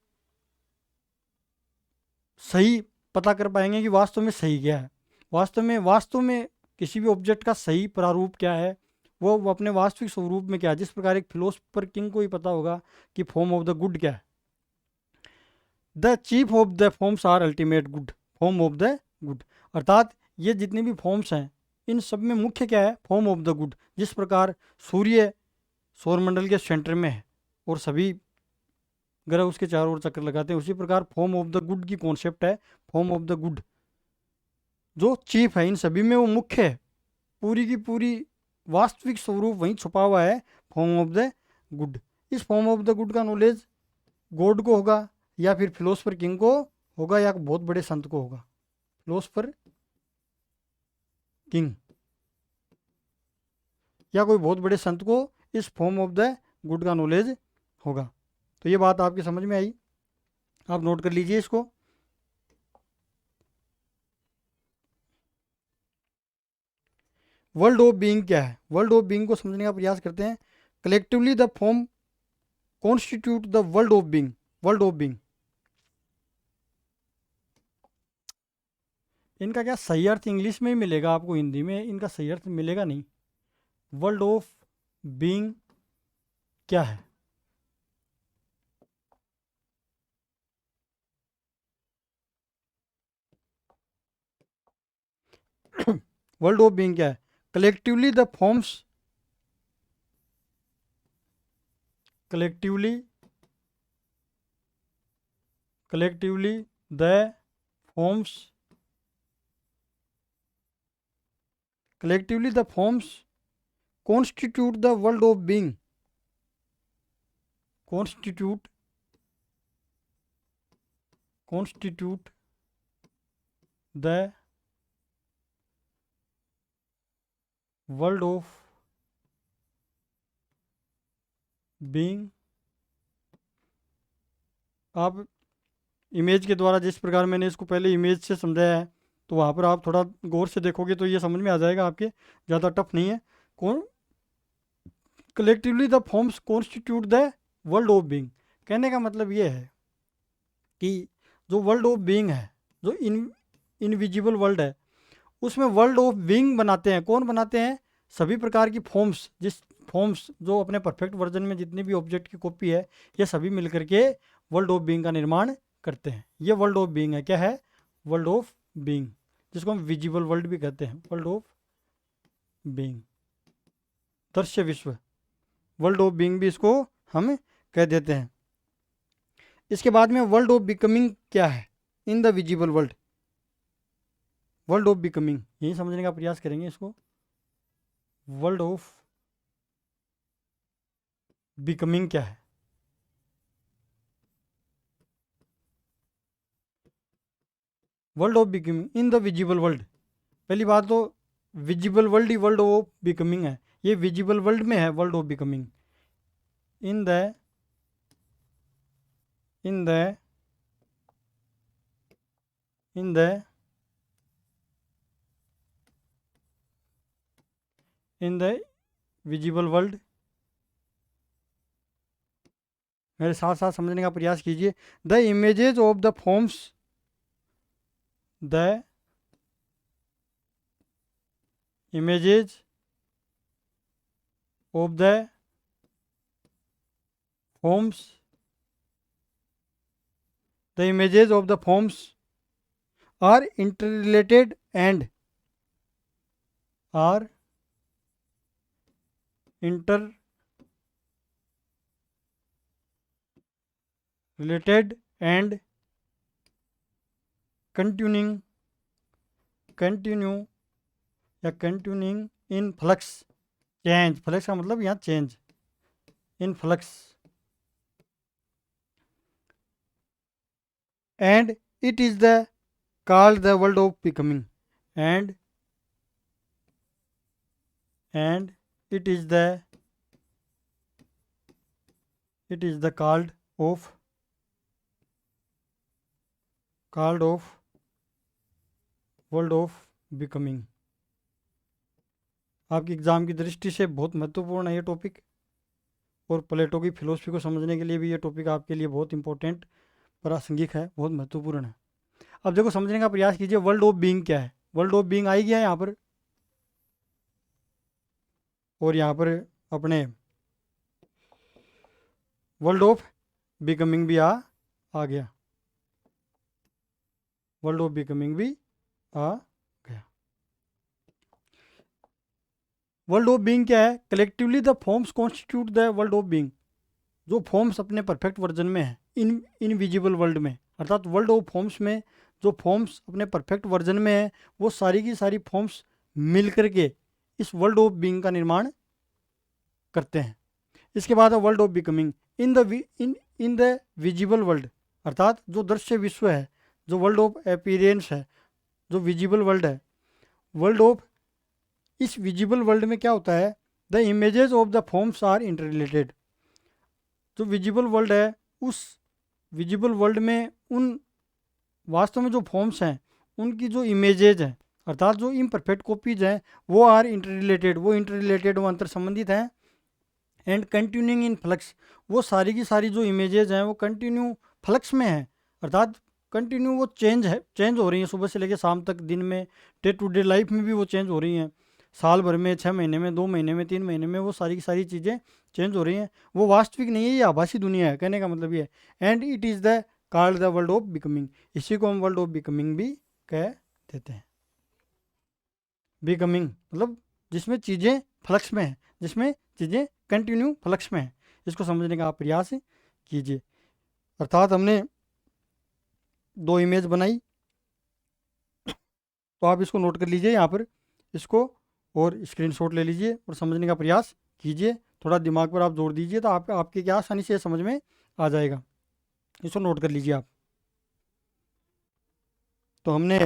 सही पता कर पाएंगे कि वास्तव में सही क्या है। वास्तव में किसी भी ऑब्जेक्ट का सही प्रारूप क्या है, वो अपने वास्तविक स्वरूप में क्या है। जिस प्रकार एक फिलोसफर किंग को ही पता होगा कि फॉर्म ऑफ द गुड क्या है। The chief of the forms are ultimate good, form of the good, अर्थात ये जितने भी फॉर्म्स हैं इन सब में मुख्य क्या है, फॉर्म ऑफ द गुड। जिस प्रकार सूर्य सौरमंडल के सेंटर में है और सभी ग्रह उसके चारों ओर चक्कर लगाते हैं, उसी प्रकार फॉर्म ऑफ द गुड की कॉन्सेप्ट है। फॉर्म ऑफ द गुड जो चीफ है इन सभी में, वो मुख्य है, पूरी की पूरी वास्तविक स्वरूप वहीं छुपा हुआ है, फॉर्म ऑफ द गुड। इस फॉर्म ऑफ द गुड का नॉलेज गॉड को होगा, या फिर फिलोसफर किंग को होगा, या बहुत बड़े संत को होगा। फिलोसफर किंग या कोई बहुत बड़े संत को इस फॉर्म ऑफ द गुड का नॉलेज होगा। तो ये बात आपकी समझ में आई, आप नोट कर लीजिए इसको। वर्ल्ड ऑफ बीइंग क्या है? वर्ल्ड ऑफ बीइंग को समझने का प्रयास करते हैं। Collectively the form constitute the world of being. World of being, इनका क्या सही अर्थ इंग्लिश में ही मिलेगा आपको, हिंदी में इनका सही अर्थ मिलेगा नहीं। वर्ल्ड ऑफ बीइंग क्या है? वर्ल्ड ऑफ बीइंग क्या है? Collectively the forms, collectively the forms, collectively the forms constitute the world of being, constitute the world of being। आप इमेज के द्वारा, जिस प्रकार मैंने इसको पहले इमेज से समझाया है, तो वहाँ पर आप थोड़ा गौर से देखोगे तो ये समझ में आ जाएगा आपके, ज़्यादा टफ नहीं है। कौन collectively the forms constitute the world of being, कहने का मतलब ये है कि जो वर्ल्ड ऑफ बीइंग है, जो इनविजिबल वर्ल्ड है, उसमें वर्ल्ड ऑफ बीइंग बनाते हैं। कौन बनाते हैं? सभी प्रकार की फॉर्म्स, जिस फॉर्म्स जो अपने परफेक्ट वर्जन में जितनी भी ऑब्जेक्ट की कॉपी है, ये सभी मिलकर के वर्ल्ड ऑफ बीइंग का निर्माण करते हैं। ये वर्ल्ड ऑफ बीइंग है। क्या है? वर्ल्ड ऑफ बीइंग, जिसको हम विजिबल वर्ल्ड भी कहते हैं। वर्ल्ड ऑफ बीइंग, दृश्य विश्व, वर्ल्ड ऑफ बीइंग भी इसको हम कह देते हैं। इसके बाद में वर्ल्ड ऑफ बिकमिंग क्या है? In the visible world, world of becoming, यही समझने का प्रयास करेंगे इसको। वर्ल्ड ऑफ बिकमिंग क्या है? World of becoming in the visible world, पहली बात तो visible world he world of becoming है। ये विजिबल वर्ल्ड में है world of becoming. In the in the in the in the visible world, मेरे साथ साथ समझने का प्रयास कीजिए। The images of the forms, the images of the forms, the images of the forms are interrelated and are interrelated and continue या continuing in flux change. Flux का मतलब यहाँ change, in flux, and it is the called the world of becoming, and it is the called off world of becoming. आपकी exam की दृष्टि से बहुत महत्वपूर्ण है ये टॉपिक, और प्लेटो की फिलोसफी को समझने के लिए भी ये टॉपिक आपके लिए बहुत इंपॉर्टेंट, प्रासंगिक है, बहुत महत्वपूर्ण है। अब देखो समझने का प्रयास कीजिए, वर्ल्ड ऑफ बीइंग क्या है? वर्ल्ड ऑफ बीइंग आई गया यहाँ पर, और यहाँ पर अपने वर्ल्ड ऑफ बिकमिंग भी आ गया, वर्ल्ड ऑफ बिकमिंग भी आ गया। वर्ल्ड ऑफ बीइंग क्या है? Collectively the forms constitute the world of being, जो फॉर्म्स अपने परफेक्ट वर्जन में है इनविजिबल वर्ल्ड में, अर्थात वर्ल्ड ऑफ फॉर्म्स में जो फॉर्म्स अपने परफेक्ट वर्जन में है, वो सारी की सारी फॉर्म्स मिल करके इस वर्ल्ड ऑफ बीइंग का निर्माण करते हैं। इसके बाद है world of becoming in the visible world, अर्थात जो दृश्य विश्व है, जो वर्ल्ड ऑफ अपीयरेंस है, जो विजिबल वर्ल्ड है, वर्ल्ड ऑफ, इस विजिबल वर्ल्ड में क्या होता है? The images of the forms are interrelated, जो विजिबल वर्ल्ड है, उस विजिबल वर्ल्ड में उन वास्तव में जो फॉर्म्स हैं, उनकी जो इमेजेज हैं, अर्थात जो इम्परफेक्ट कॉपीज हैं वो आर इंटर रिलेटेड, वो अंतर संबंधित हैं। एंड कंटिन्यूइंग इन फ्लक्स, वो सारी की सारी जो इमेजेस हैं वो कंटिन्यू फ्लक्स में है, अर्थात कंटिन्यू वो चेंज हो रही हैं सुबह से लेकर शाम तक, दिन में डे टू डे लाइफ में भी वो चेंज हो रही हैं, साल भर में, 6 महीने में, 2 महीने में, 3 महीने में, वो सारी की सारी चीज़ें चेंज हो रही हैं। वो वास्तविक नहीं है, ये आभासी दुनिया है, कहने का मतलब ये है। And it is the called the world of becoming, इसी को हम वर्ल्ड ऑफ बिकमिंग भी कह देते हैं। बिकमिंग मतलब जिसमें चीज़ें फ्लक्स में हैं, जिसमें चीज़ें कंटिन्यू फ्लक्स में हैं, इसको समझने का आप प्रयास कीजिए। अर्थात हमने 2 इमेज बनाई, तो आप इसको नोट कर लीजिए यहाँ पर, इसको और स्क्रीनशॉट ले लीजिए और समझने का प्रयास कीजिए। थोड़ा दिमाग पर आप जोर दीजिए तो आपके क्या आसानी से समझ में आ जाएगा। इसको नोट कर लीजिए आप। तो हमने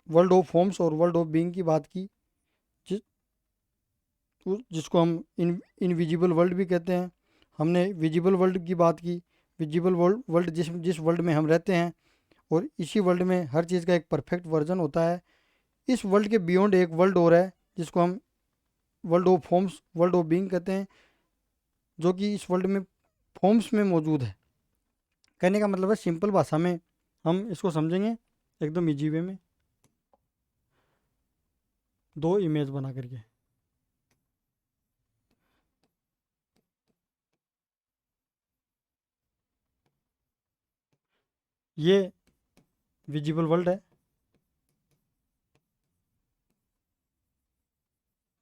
वर्ल्ड ऑफ फॉर्म्स और वर्ल्ड ऑफ बीइंग की बात की, जिसको हम इनविजिबल वर्ल्ड भी कहते हैं। हमने विजिबल वर्ल्ड की बात की, विजिबल वर्ल्ड जिस वर्ल्ड में हम रहते हैं, और इसी वर्ल्ड में हर चीज़ का एक परफेक्ट वर्जन होता है। इस वर्ल्ड के बियॉन्ड एक वर्ल्ड और है, जिसको हम world of forms, world of being कहते हैं, जो कि इस वर्ल्ड में फॉर्म्स में मौजूद है। कहने का मतलब है सिंपल भाषा में हम इसको समझेंगे एकदम इजी वे में, 2 इमेज बना करके। ये विजिबल वर्ल्ड है,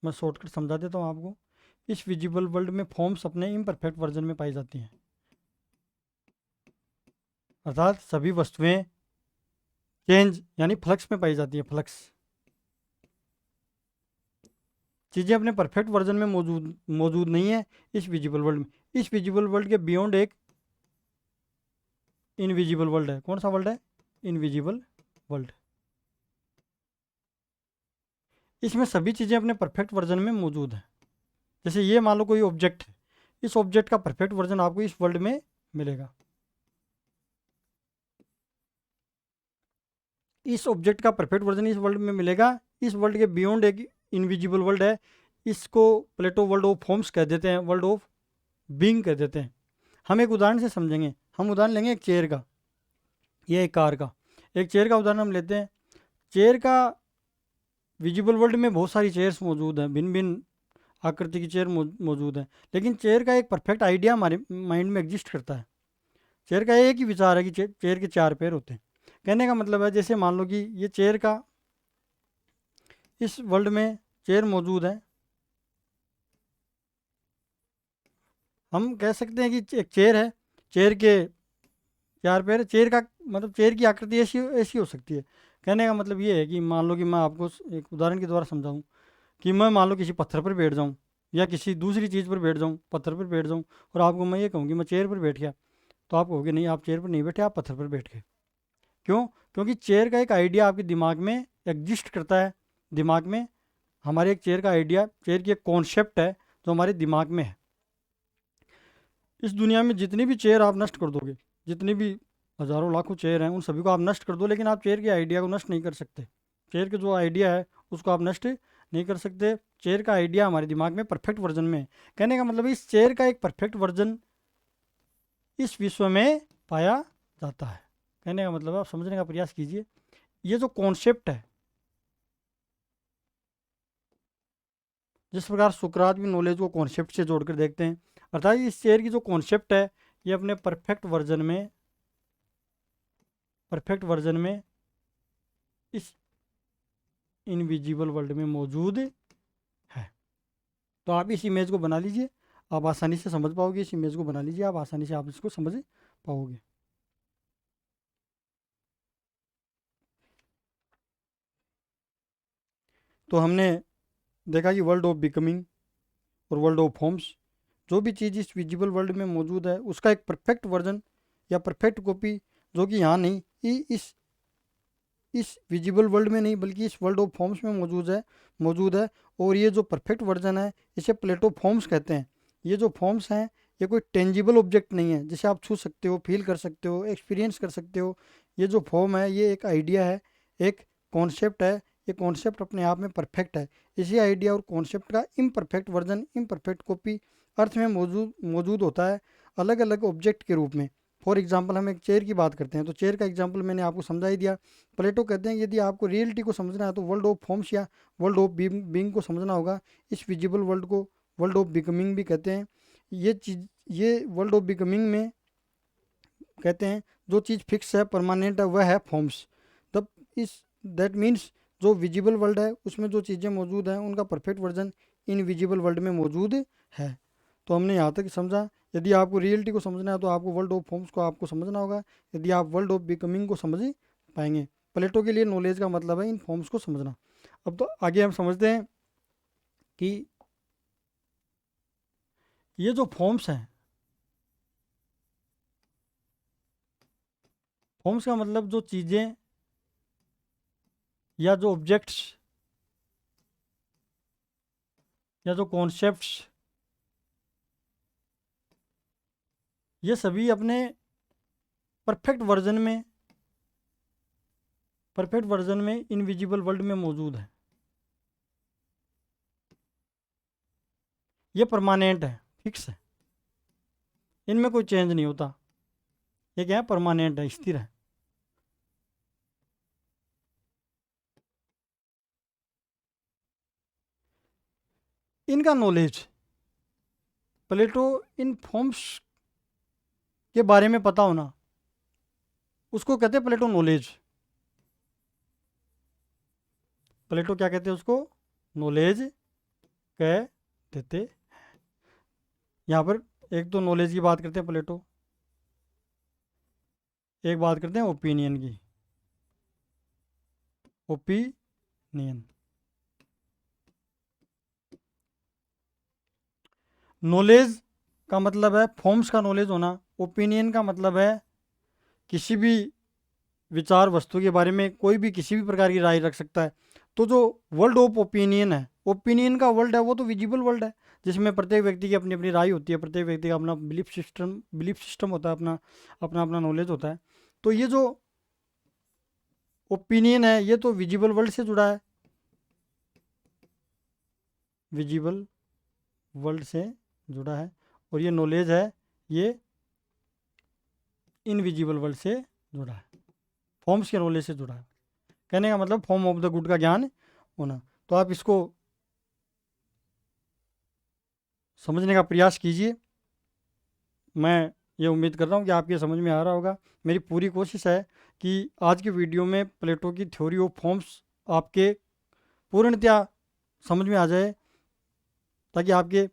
मैं शॉर्टकट समझा देता हूँ आपको। इस विजिबल वर्ल्ड में फॉर्म्स अपने इम्परफेक्ट वर्जन में पाई जाती हैं, अर्थात सभी वस्तुएं चेंज यानी फ्लक्स में पाई जाती है, फ्लक्स। चीज़ें अपने परफेक्ट वर्जन में मौजूद नहीं है इस विजिबल वर्ल्ड में। इस विजिबल वर्ल्ड के बियॉन्ड एक इनविजिबल वर्ल्ड है। कौन सा वर्ल्ड है? Invisible world. इसमें सभी चीज़ें अपने परफेक्ट वर्जन में मौजूद हैं। जैसे ये मान लो कोई ऑब्जेक्ट है, इस ऑब्जेक्ट का परफेक्ट वर्जन आपको इस वर्ल्ड में मिलेगा। इस ऑब्जेक्ट का परफेक्ट वर्जन इस वर्ल्ड में मिलेगा। इस वर्ल्ड के बियॉन्ड एक इनविजिबल वर्ल्ड है, इसको प्लेटो वर्ल्ड ऑफ फॉर्म्स कह देते हैं, वर्ल्ड ऑफ बीइंग कह देते हैं। हम एक उदाहरण से समझेंगे। हम उदाहरण लेंगे एक चेयर का या एक कार का। एक चेयर का उदाहरण हम लेते हैं। चेयर का विजिबल वर्ल्ड में बहुत सारी चेयर्स मौजूद हैं, भिन्न भिन्न आकृति की चेयर मौजूद है, लेकिन चेयर का एक परफेक्ट आइडिया हमारे माइंड में एग्जिस्ट करता है। चेयर का एक ही विचार है कि चेयर के 4 पैर होते हैं। कहने का मतलब है जैसे मान लो कि ये चेयर का, इस वर्ल्ड में चेयर मौजूद है। हम कह सकते हैं कि एक चेयर है, चेयर के 4 पैर। चेयर का मतलब चेयर की आकृति ऐसी ऐसी हो सकती है। कहने का मतलब ये है कि मान लो कि मैं आपको एक उदाहरण के द्वारा समझाऊं कि मैं मान लो किसी पत्थर पर बैठ जाऊं या किसी दूसरी चीज़ पर बैठ जाऊं, पत्थर पर बैठ जाऊं, और आपको मैं ये कहूँ कि मैं चेयर पर बैठ गया, तो आप कहोगे नहीं, आप चेयर पर नहीं बैठे, आप पत्थर पर बैठ गए। क्यों? क्योंकि चेयर का एक आइडिया आपके दिमाग में एग्जिस्ट करता है। दिमाग में हमारे एक चेयर का आइडिया, चेयर की एक कॉन्सेप्ट है जो हमारे दिमाग में है। इस दुनिया में जितनी भी चेयर आप नष्ट कर दोगे, जितनी भी हज़ारों लाखों चेयर हैं, उन सभी को आप नष्ट कर दो, लेकिन आप चेयर के आइडिया को नष्ट नहीं कर सकते। चेयर के जो आइडिया है उसको आप नष्ट नहीं कर सकते। चेयर का आइडिया हमारे दिमाग में परफेक्ट वर्जन में है। कहने का मतलब इस चेयर का एक परफेक्ट वर्जन इस विश्व में पाया जाता है। कहने का मतलब आप समझने का प्रयास कीजिए। ये जो कॉन्सेप्ट है, जिस प्रकार सुकरात भी नॉलेज को कॉन्सेप्ट से जोड़कर देखते हैं, अर्थात इस चेयर की जो कॉन्सेप्ट है ये अपने परफेक्ट वर्जन में इस इनविजिबल वर्ल्ड में मौजूद है। तो आप इस इमेज को बना लीजिए, आप आसानी से समझ पाओगे। इस इमेज को बना लीजिए, आप आसानी से आप इसको समझ पाओगे। तो हमने देखा कि वर्ल्ड ऑफ बिकमिंग और वर्ल्ड ऑफ फॉर्म्स, जो भी चीज़ इस विजिबल वर्ल्ड में मौजूद है उसका एक परफेक्ट वर्जन या परफेक्ट कॉपी, जो कि यहाँ नहीं, इस विजिबल वर्ल्ड में नहीं बल्कि इस वर्ल्ड ऑफ फॉर्म्स में मौजूद है। और ये जो परफेक्ट वर्जन है इसे प्लेटो फॉर्म्स कहते हैं। ये जो फॉर्म्स हैं ये कोई टेंजिबल ऑब्जेक्ट नहीं है जिसे आप छू सकते हो, फील कर सकते हो, एक्सपीरियंस कर सकते हो। ये जो फॉर्म है ये एक आइडिया है, एक कॉन्सेप्ट है, ये कॉन्सेप्ट अपने आप में परफेक्ट है। इसी आइडिया और कॉन्सेप्ट का इम्परफेक्ट वर्जन, इम्परफेक्ट कॉपी अर्थ में मौजूद होता है अलग अलग ऑब्जेक्ट के रूप में। फॉर एग्जाम्पल हम एक चेयर की बात करते हैं तो चेयर का एग्जाम्पल मैंने आपको समझा ही दिया। प्लेटो कहते हैं यदि आपको रियलिटी को समझना है तो वर्ल्ड ऑफ फॉर्म्स या वर्ल्ड ऑफ बीइंग को समझना होगा। इस विजिबल वर्ल्ड को वर्ल्ड ऑफ बिकमिंग भी कहते हैं। ये वर्ल्ड ऑफ बिकमिंग में कहते हैं जो चीज़ फिक्स है, परमानेंट है, वह है फॉर्म्स। तब इस दैट मीन्स जो विजिबल वर्ल्ड है उसमें जो चीज़ें मौजूद हैं उनका परफेक्ट वर्जन इनविजिबल वर्ल्ड में मौजूद है। तो हमने यहाँ तक समझा। यदि आपको रियलिटी को समझना है तो आपको वर्ल्ड ऑफ फॉर्म्स को आपको समझना होगा, यदि आप वर्ल्ड ऑफ बिकमिंग को समझ पाएंगे। प्लेटो के लिए नॉलेज का मतलब है इन फॉर्म्स को समझना। अब तो आगे हम समझते हैं कि ये जो फॉर्म्स हैं, फॉर्म्स का मतलब जो चीज़ें या जो ऑब्जेक्ट्स या जो कॉन्सेप्ट्स, ये सभी अपने परफेक्ट वर्जन में इनविजिबल वर्ल्ड में मौजूद है। ये परमानेंट है, फिक्स है, इनमें कोई चेंज नहीं होता। ये क्या है? परमानेंट है, स्थिर है। इनका नॉलेज, प्लेटो इन फॉर्म्स के बारे में पता होना, उसको कहते हैं प्लेटो नॉलेज। प्लेटो क्या कहते हैं उसको? नॉलेज कह देते हैं। यहाँ पर एक तो नॉलेज की बात करते हैं प्लेटो, एक बात करते हैं ओपिनियन की। ओपिनियन, नॉलेज का मतलब है फॉर्म्स का नॉलेज होना। ओपिनियन का मतलब है किसी भी विचार वस्तु के बारे में कोई भी किसी भी प्रकार की राय रख सकता है। तो जो वर्ल्ड ऑफ ओपिनियन है, ओपिनियन का वर्ल्ड है, वो तो विजिबल वर्ल्ड है जिसमें प्रत्येक व्यक्ति की अपनी अपनी राय होती है, प्रत्येक व्यक्ति का अपना बिलीफ सिस्टम होता है, अपना अपना अपना नॉलेज होता है। तो ये जो ओपिनियन है ये तो विजिबल वर्ल्ड से जुड़ा है, विजिबल वर्ल्ड से जुड़ा है। और ये नॉलेज है ये इनविजिबल वर्ल्ड से जुड़ा है, फॉर्म्स के नॉलेज से जुड़ा है। कहने का मतलब फॉर्म ऑफ द गुड का ज्ञान होना। तो आप इसको समझने का प्रयास कीजिए। मैं ये उम्मीद कर रहा हूँ कि आपके समझ में आ रहा होगा। मेरी पूरी कोशिश है कि आज की वीडियो में प्लेटो की थ्योरी ऑफ फॉर्म्स आपके पूर्णतया समझ में आ जाए, ताकि आपके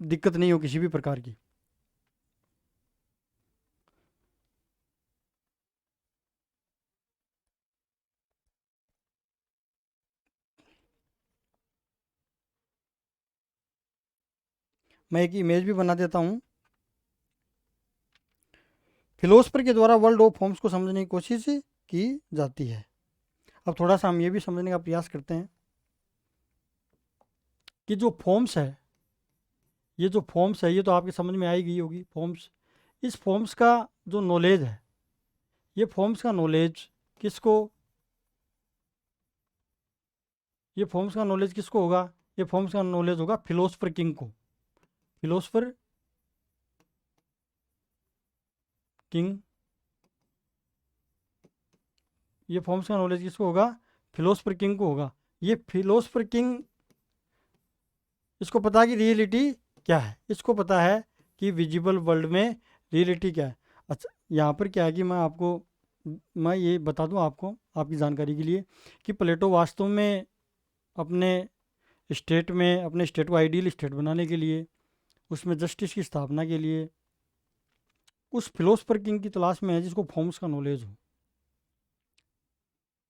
दिक्कत नहीं हो किसी भी प्रकार की। मैं एक इमेज भी बना देता हूँ। फिलोसफर के द्वारा वर्ल्ड ऑफ फॉर्म्स को समझने की कोशिश की जाती है। अब थोड़ा सा हम ये भी समझने का प्रयास करते हैं कि जो फॉर्म्स है, ये जो फॉर्म्स है ये तो आपके समझ में आई गई होगी फॉर्म्स। इस फॉर्म्स का जो नॉलेज है, ये फॉर्म्स का नॉलेज किसको, ये फॉर्म्स का नॉलेज किसको होगा? ये फॉर्म्स का नॉलेज होगा फिलोसफर किंग को। फिलोसफर किंग, ये फॉर्म्स का नॉलेज किसको होगा? फिलोसफर किंग को होगा। ये फिलोसफर किंग, इसको पता है कि रियलिटी क्या है, इसको पता है कि विजिबल वर्ल्ड में रियलिटी क्या है। अच्छा, यहाँ पर क्या है कि मैं ये बता दूँ आपको, आपकी जानकारी के लिए, कि प्लेटो वास्तव में अपने अपने स्टेट को आइडियल स्टेट बनाने के लिए, उसमें जस्टिस की स्थापना के लिए उस फिलोसफर किंग की तलाश में है जिसको फॉर्म्स का नॉलेज हो।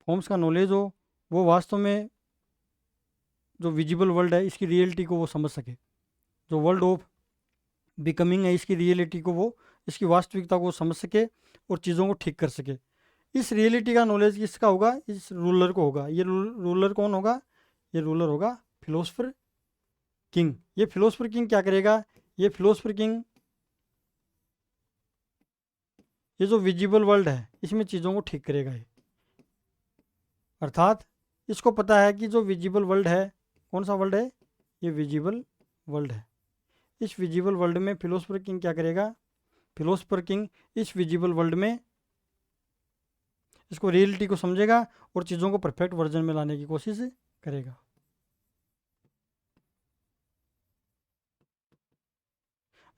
फॉर्म्स का नॉलेज हो, वो वास्तव में जो विजिबल वर्ल्ड है इसकी रियलिटी को वो समझ सके। जो वर्ल्ड ऑफ बिकमिंग है इसकी रियलिटी को वो, इसकी वास्तविकता को समझ सके और चीज़ों को ठीक कर सके। इस रियलिटी का नॉलेज किसका होगा? इस रूलर को होगा। ये रूलर कौन होगा? ये रूलर होगा फिलोसफर किंग। ये फिलोसफर किंग क्या करेगा? ये फिलोसफर किंग ये जो विजिबल वर्ल्ड है इसमें चीज़ों को ठीक करेगा ये। अर्थात इसको पता है कि जो विजिबल वर्ल्ड है, कौन सा वर्ल्ड है, ये विजिबल वर्ल्ड है। इस विजिबल वर्ल्ड में फिलोसफर किंग क्या करेगा, फिलोसफर किंग इस विजिबल वर्ल्ड में इसको रियलिटी को समझेगा और चीज़ों को परफेक्ट वर्जन में लाने की कोशिश करेगा।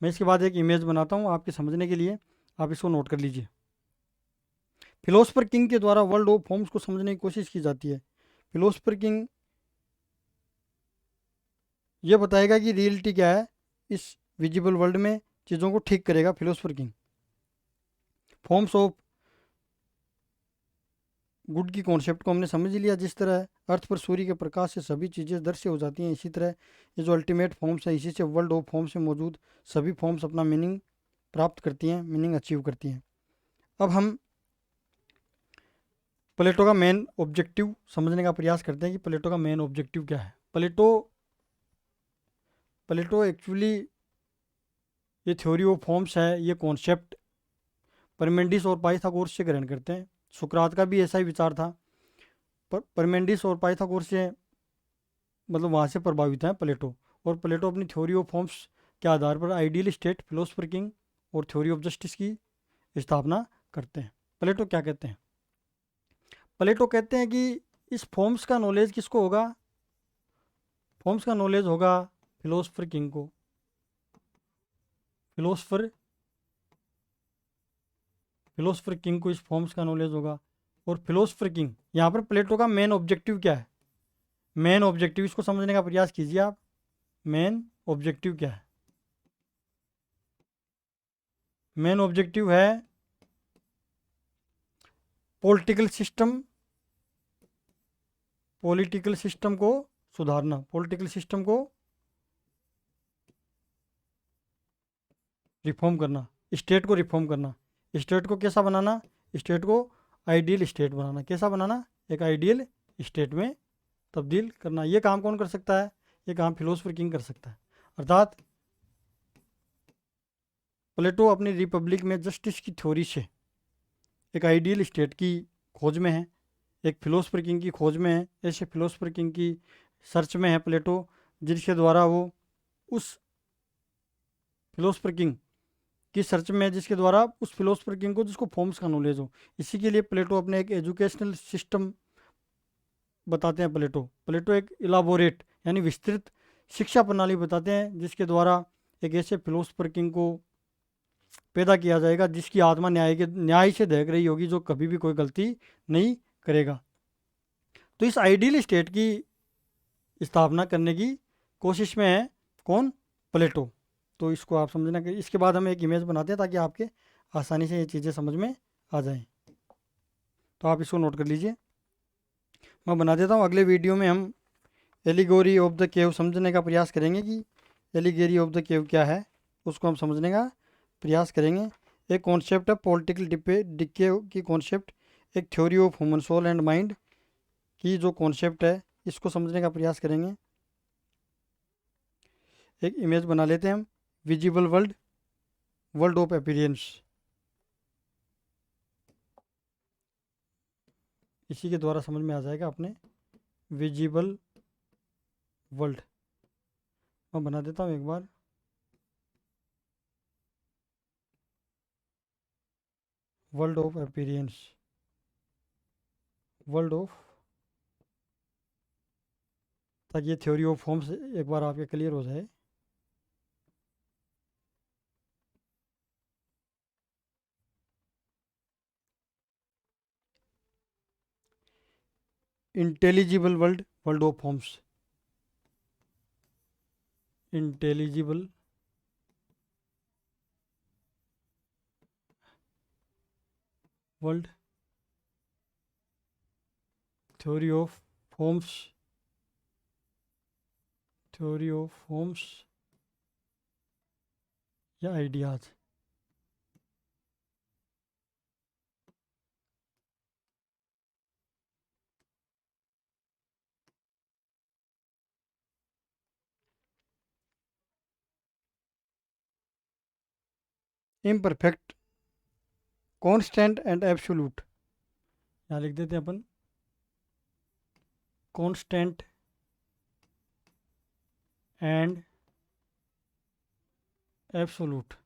मैं इसके बाद एक इमेज बनाता हूँ आपके समझने के लिए, आप इसको नोट कर लीजिए। फिलोसफर किंग के द्वारा वर्ल्ड ऑफ फॉर्म्स को समझने की कोशिश की जाती है। फिलोसफर किंग ये बताएगा कि रियलिटी क्या है, इस विजिबल वर्ल्ड में चीज़ों को ठीक करेगा philosopher king. Forms of good की कॉन्सेप्ट को हमने समझ लिया। जिस तरह अर्थ पर सूर्य के प्रकाश से सभी चीज़ें दृश्य हो जाती हैं, इसी तरह ये जो अल्टीमेट फॉर्म्स है, इसी से वर्ल्ड ऑफ फॉर्म्स में मौजूद सभी फॉर्म्स अपना मीनिंग प्राप्त करती हैं, मीनिंग अचीव करती हैं। अब हम प्लेटो का मेन ऑब्जेक्टिव समझने का प्रयास करते हैं कि प्लेटो का मेन ऑब्जेक्टिव क्या है। प्लेटो एक्चुअली ये थ्योरी ऑफ फॉर्म्स है, ये कॉन्सेप्ट परमेंडिस और पाइथागोरस से ग्रहण करते हैं। सुकरात का भी ऐसा ही विचार था, पर परमेंडिस और पाइथागोरस से मतलब वहाँ से प्रभावित है प्लेटो। और प्लेटो अपनी थ्योरी ऑफ फॉर्म्स के आधार पर आइडियल स्टेट, फिलोसफर किंग और थ्योरी ऑफ जस्टिस की स्थापना करते हैं। प्लेटो क्या कहते हैं, प्लेटो कहते हैं कि इस फॉर्म्स का नॉलेज किसको होगा, फॉर्म्स का नॉलेज होगा फिलोसफर किंग को। फिलोसफर फिलोसफर किंग को इस फॉर्म्स का नॉलेज होगा। और फिलोसफर किंग, यहाँ पर प्लेटो का मेन ऑब्जेक्टिव क्या है, मेन ऑब्जेक्टिव इसको समझने का प्रयास कीजिए आप। मेन ऑब्जेक्टिव क्या है, मेन ऑब्जेक्टिव है पॉलिटिकल सिस्टम को सुधारना, पॉलिटिकल सिस्टम को रिफॉर्म करना, स्टेट को रिफॉर्म करना। स्टेट को कैसा बनाना, स्टेट को आइडियल स्टेट बनाना। कैसा बनाना, एक आइडियल स्टेट में तब्दील करना। ये काम कौन कर सकता है, ये काम फिलोसफर किंग कर सकता है। अर्थात प्लेटो अपनी रिपब्लिक में जस्टिस की थ्योरी से एक आइडियल स्टेट की खोज में है, एक फिलोसफर किंग की खोज में है। ऐसे फिलोसफर किंग की सर्च में है प्लेटो, जिसके द्वारा वो उस फिलोसफर किंग की सर्च में है, जिसके द्वारा उस फिलोसफर किंग को जिसको फॉर्म्स का नॉलेज हो। इसी के लिए प्लेटो अपने एक एजुकेशनल सिस्टम बताते हैं। प्लेटो एक इलाबोरेट यानी विस्तृत शिक्षा प्रणाली बताते हैं, जिसके द्वारा एक ऐसे फिलोसफर किंग को पैदा किया जाएगा जिसकी आत्मा न्याय से दहक रही होगी, जो कभी भी कोई गलती नहीं करेगा। तो इस आइडियल स्टेट की स्थापना करने की कोशिश में है कौन, प्लेटो। तो इसको आप समझना कि इसके बाद हम एक इमेज बनाते हैं ताकि आपके आसानी से ये चीज़ें समझ में आ जाएं। तो आप इसको नोट कर लीजिए, मैं बना देता हूँ। अगले वीडियो में हम एलिगोरी ऑफ द केव समझने का प्रयास करेंगे कि एलिगेरी ऑफ द केव क्या है, उसको हम समझने का प्रयास करेंगे। एक कॉन्सेप्ट है पॉलिटिकल डिके की कॉन्सेप्ट, एक theory of human soul and mind की जो कॉन्सेप्ट है, इसको समझने का प्रयास करेंगे। एक इमेज बना लेते हैं हम, visible world, world of appearance. इसी के द्वारा समझ में आ जाएगा अपने विजिबल वर्ल्ड। मैं बना देता हूँ एक बार, world of appearance, world of, ताकि ये थ्योरी ऑफ फॉर्म्स एक बार आपके क्लियर हो जाए। Intelligible world, world of forms, intelligible world, theory of forms, theory of forms या ideas. Imperfect, constant and absolute, यहाँ लिख देते हैं अपन constant and absolute,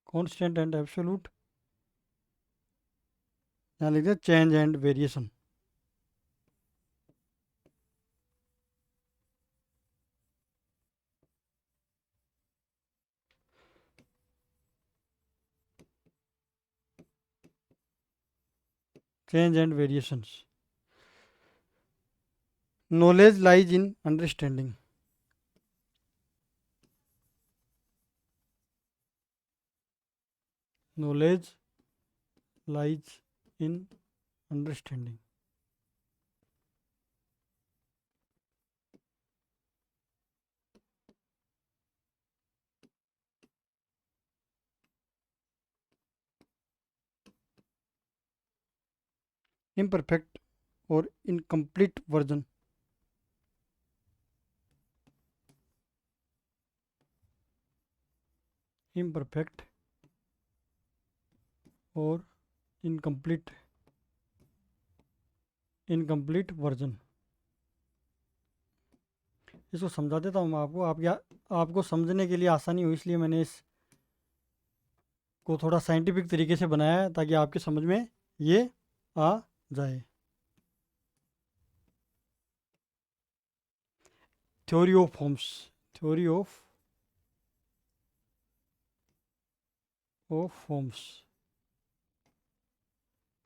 constant and absolute, यहाँ लिखते हैं change and variation. Change and variations. Knowledge lies in understanding. Knowledge lies in understanding. Imperfect or incomplete version. Imperfect और incomplete version. इसको समझा देता हूँ मैं आपको, आपको समझने के लिए आसानी हो, इसलिए मैंने इस को थोड़ा साइंटिफिक तरीके से बनाया है ताकि आपके समझ में ये आ जाए। Theory of forms, theory of forms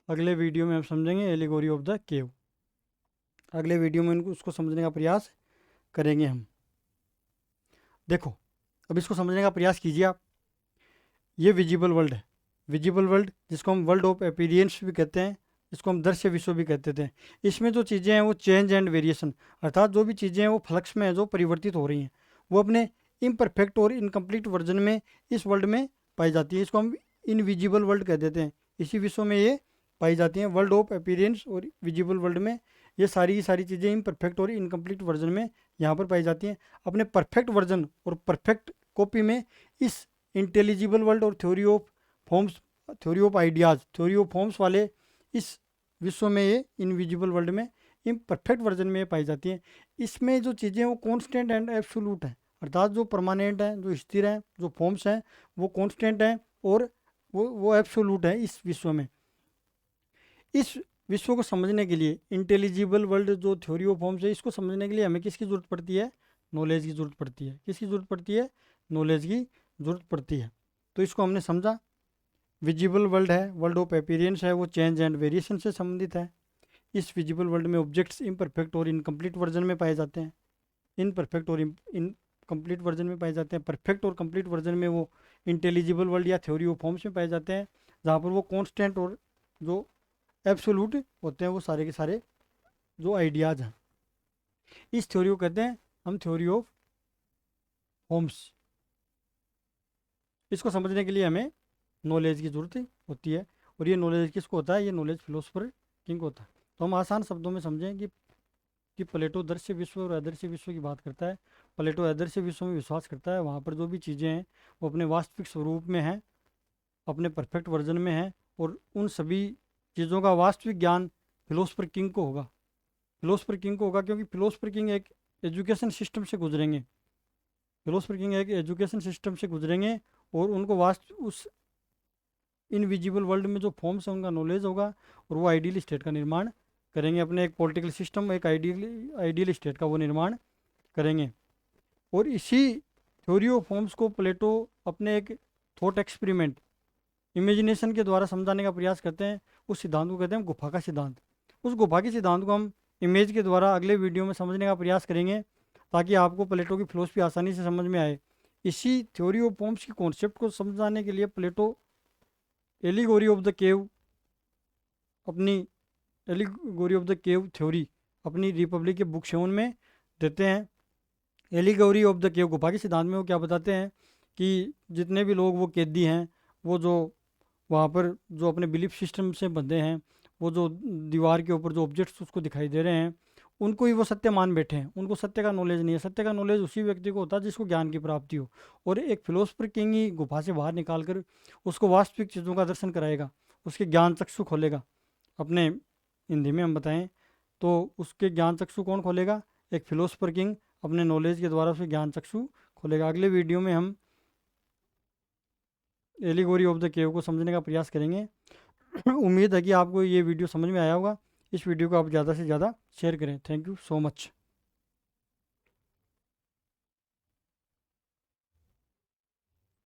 अगले वीडियो में हम समझेंगे। एलिगोरी ऑफ द केव, अगले वीडियो में उसको समझने का प्रयास करेंगे हम। देखो, अब इसको समझने का प्रयास कीजिए आप। ये विजिबल वर्ल्ड है, विजिबल वर्ल्ड जिसको हम वर्ल्ड ऑफ अपीयरेंस भी कहते हैं, इसको हम दृश्य विश्व भी कहते थे। इसमें जो चीज़ें हैं वो चेंज एंड वेरिएशन, अर्थात जो भी चीज़ें हैं वो फ्लक्स में है, जो परिवर्तित हो रही हैं, वो अपने इम्परफेक्ट और इनकम्प्लीट वर्जन में इस वर्ल्ड में पाई जाती है। इसको हम इनविजिबल वर्ल्ड कह देते हैं। इसी विश्व में ये पाई जाती हैं। वर्ल्ड ऑफ अपीयरेंस और विजिबल वर्ल्ड में ये सारी की सारी चीज़ें इम्परफेक्ट और इनकम्प्लीट वर्जन में यहाँ पर पाई जाती हैं। अपने परफेक्ट वर्जन और परफेक्ट कॉपी में इस इंटेलिजिबल वर्ल्ड और theory of forms, theory of ideas, theory of forms वाले इस विश्व में ये इनविजिबल वर्ल्ड में इम्परफेक्ट वर्जन में पाई जाती हैं। इसमें जो चीज़ें वो कॉन्स्टेंट एंड एब्सोल्यूट हैं, अर्थात जो परमानेंट हैं, जो स्थिर हैं, जो फॉर्म्स हैं वो कॉन्स्टेंट हैं और वो एब्सोल्यूट है इस विश्व में। इस विश्व को समझने के लिए इंटेलिजिबल वर्ल्ड जो थ्योरी ऑफ फॉर्म्स है, इसको समझने के लिए हमें किसकी ज़रूरत पड़ती है? नॉलेज की ज़रूरत पड़ती है। किसकी ज़रूरत पड़ती है? नॉलेज की ज़रूरत पड़ती है। तो इसको हमने समझा। विजिबल वर्ल्ड है, वर्ल्ड ऑफ अपीयरेंस है, वो चेंज एंड वेरिएशन से संबंधित है। इस विजिबल वर्ल्ड में ऑब्जेक्ट्स इम्परफेक्ट और इनकम्प्लीट वर्जन में पाए जाते हैं, इनपरफेक्ट और इनकम्प्लीट वर्जन में पाए जाते हैं। परफेक्ट और कंप्लीट वर्जन में वो इंटेलिजिबल वर्ल्ड या थ्योरी ऑफ फॉर्म्स में पाए जाते हैं, जहाँ पर वो कॉन्स्टेंट और जो एब्सोल्यूट होते हैं वो सारे के सारे जो आइडियाज़ हैं। इस थ्योरी को कहते हैं हम थ्योरी ऑफ फॉर्म्स। इसको समझने के लिए हमें नॉलेज की ज़रूरत होती है। और ये नॉलेज किसको होता है? ये नॉलेज फिलोसफर किंग को होता है। तो हम आसान शब्दों में समझें कि प्लेटो दृश्य विश्व और अदृश्य विश्व की बात करता है। प्लेटो अदृश्य विश्व में विश्वास करता है, वहाँ पर जो भी चीज़ें हैं वो अपने वास्तविक स्वरूप में हैं, अपने परफेक्ट वर्जन में हैं, और उन सभी चीज़ों का वास्तविक ज्ञान फिलोसफर किंग को होगा। फिलोसफर किंग को होगा क्योंकि फिलोसफर किंग एक एजुकेशन सिस्टम से गुजरेंगे। फिलोसफर किंग एक एजुकेशन सिस्टम से गुजरेंगे और उनको उस इनविजिबल वर्ल्ड में जो फॉर्म्स हैं उनका नॉलेज होगा, और वो आइडियल स्टेट का निर्माण करेंगे। अपने एक पॉलिटिकल सिस्टम, एक आइडियल स्टेट का वो निर्माण करेंगे। और इसी थ्योरी ऑफ फॉर्म्स को प्लेटो अपने एक थॉट एक्सपेरिमेंट, इमेजिनेशन के द्वारा समझाने का प्रयास करते हैं। उस सिद्धांत को कहते हैं गुफा का सिद्धांत। उस गुफा के सिद्धांत को हम इमेज के द्वारा अगले वीडियो में समझने का प्रयास करेंगे, ताकि आपको प्लेटो की फिलोसफी आसानी से समझ में आए। इसी थ्योरी ऑफ फॉर्म्स की कॉन्सेप्ट को समझाने के लिए प्लेटो एलिगोरी ऑफ द केव, अपनी allegory of the cave theory अपनी रिपब्लिक के बुक 7 में देते हैं। एलिगोरी ऑफ द केव, गुफा के सिद्धांत में वो क्या बताते हैं कि जितने भी लोग वो कैदी हैं, वो जो वहाँ पर जो अपने बिलीफ सिस्टम से बंधे हैं, वो जो दीवार के ऊपर जो ऑब्जेक्ट्स उसको दिखाई दे रहे हैं, उनको ही वो सत्य मान बैठे हैं। उनको सत्य का नॉलेज नहीं है। सत्य का नॉलेज उसी व्यक्ति को होता है जिसको ज्ञान की प्राप्ति हो। और एक फिलोसफर किंग ही गुफा से बाहर निकाल कर उसको वास्तविक चीज़ों का दर्शन कराएगा, उसके ज्ञान चक्षु खोलेगा, अपने हिंदी में हम बताएं तो उसके ज्ञान चक्षु कौन खोलेगा? एक फिलोसफर किंग अपने नॉलेज के द्वारा उसके ज्ञान चक्षु खोलेगा। अगले वीडियो में हम एलिगोरी ऑफ द केव को समझने का प्रयास करेंगे। उम्मीद है कि आपको ये वीडियो समझ में आया होगा। इस वीडियो को आप ज़्यादा से ज़्यादा शेयर करें। Thank you so much.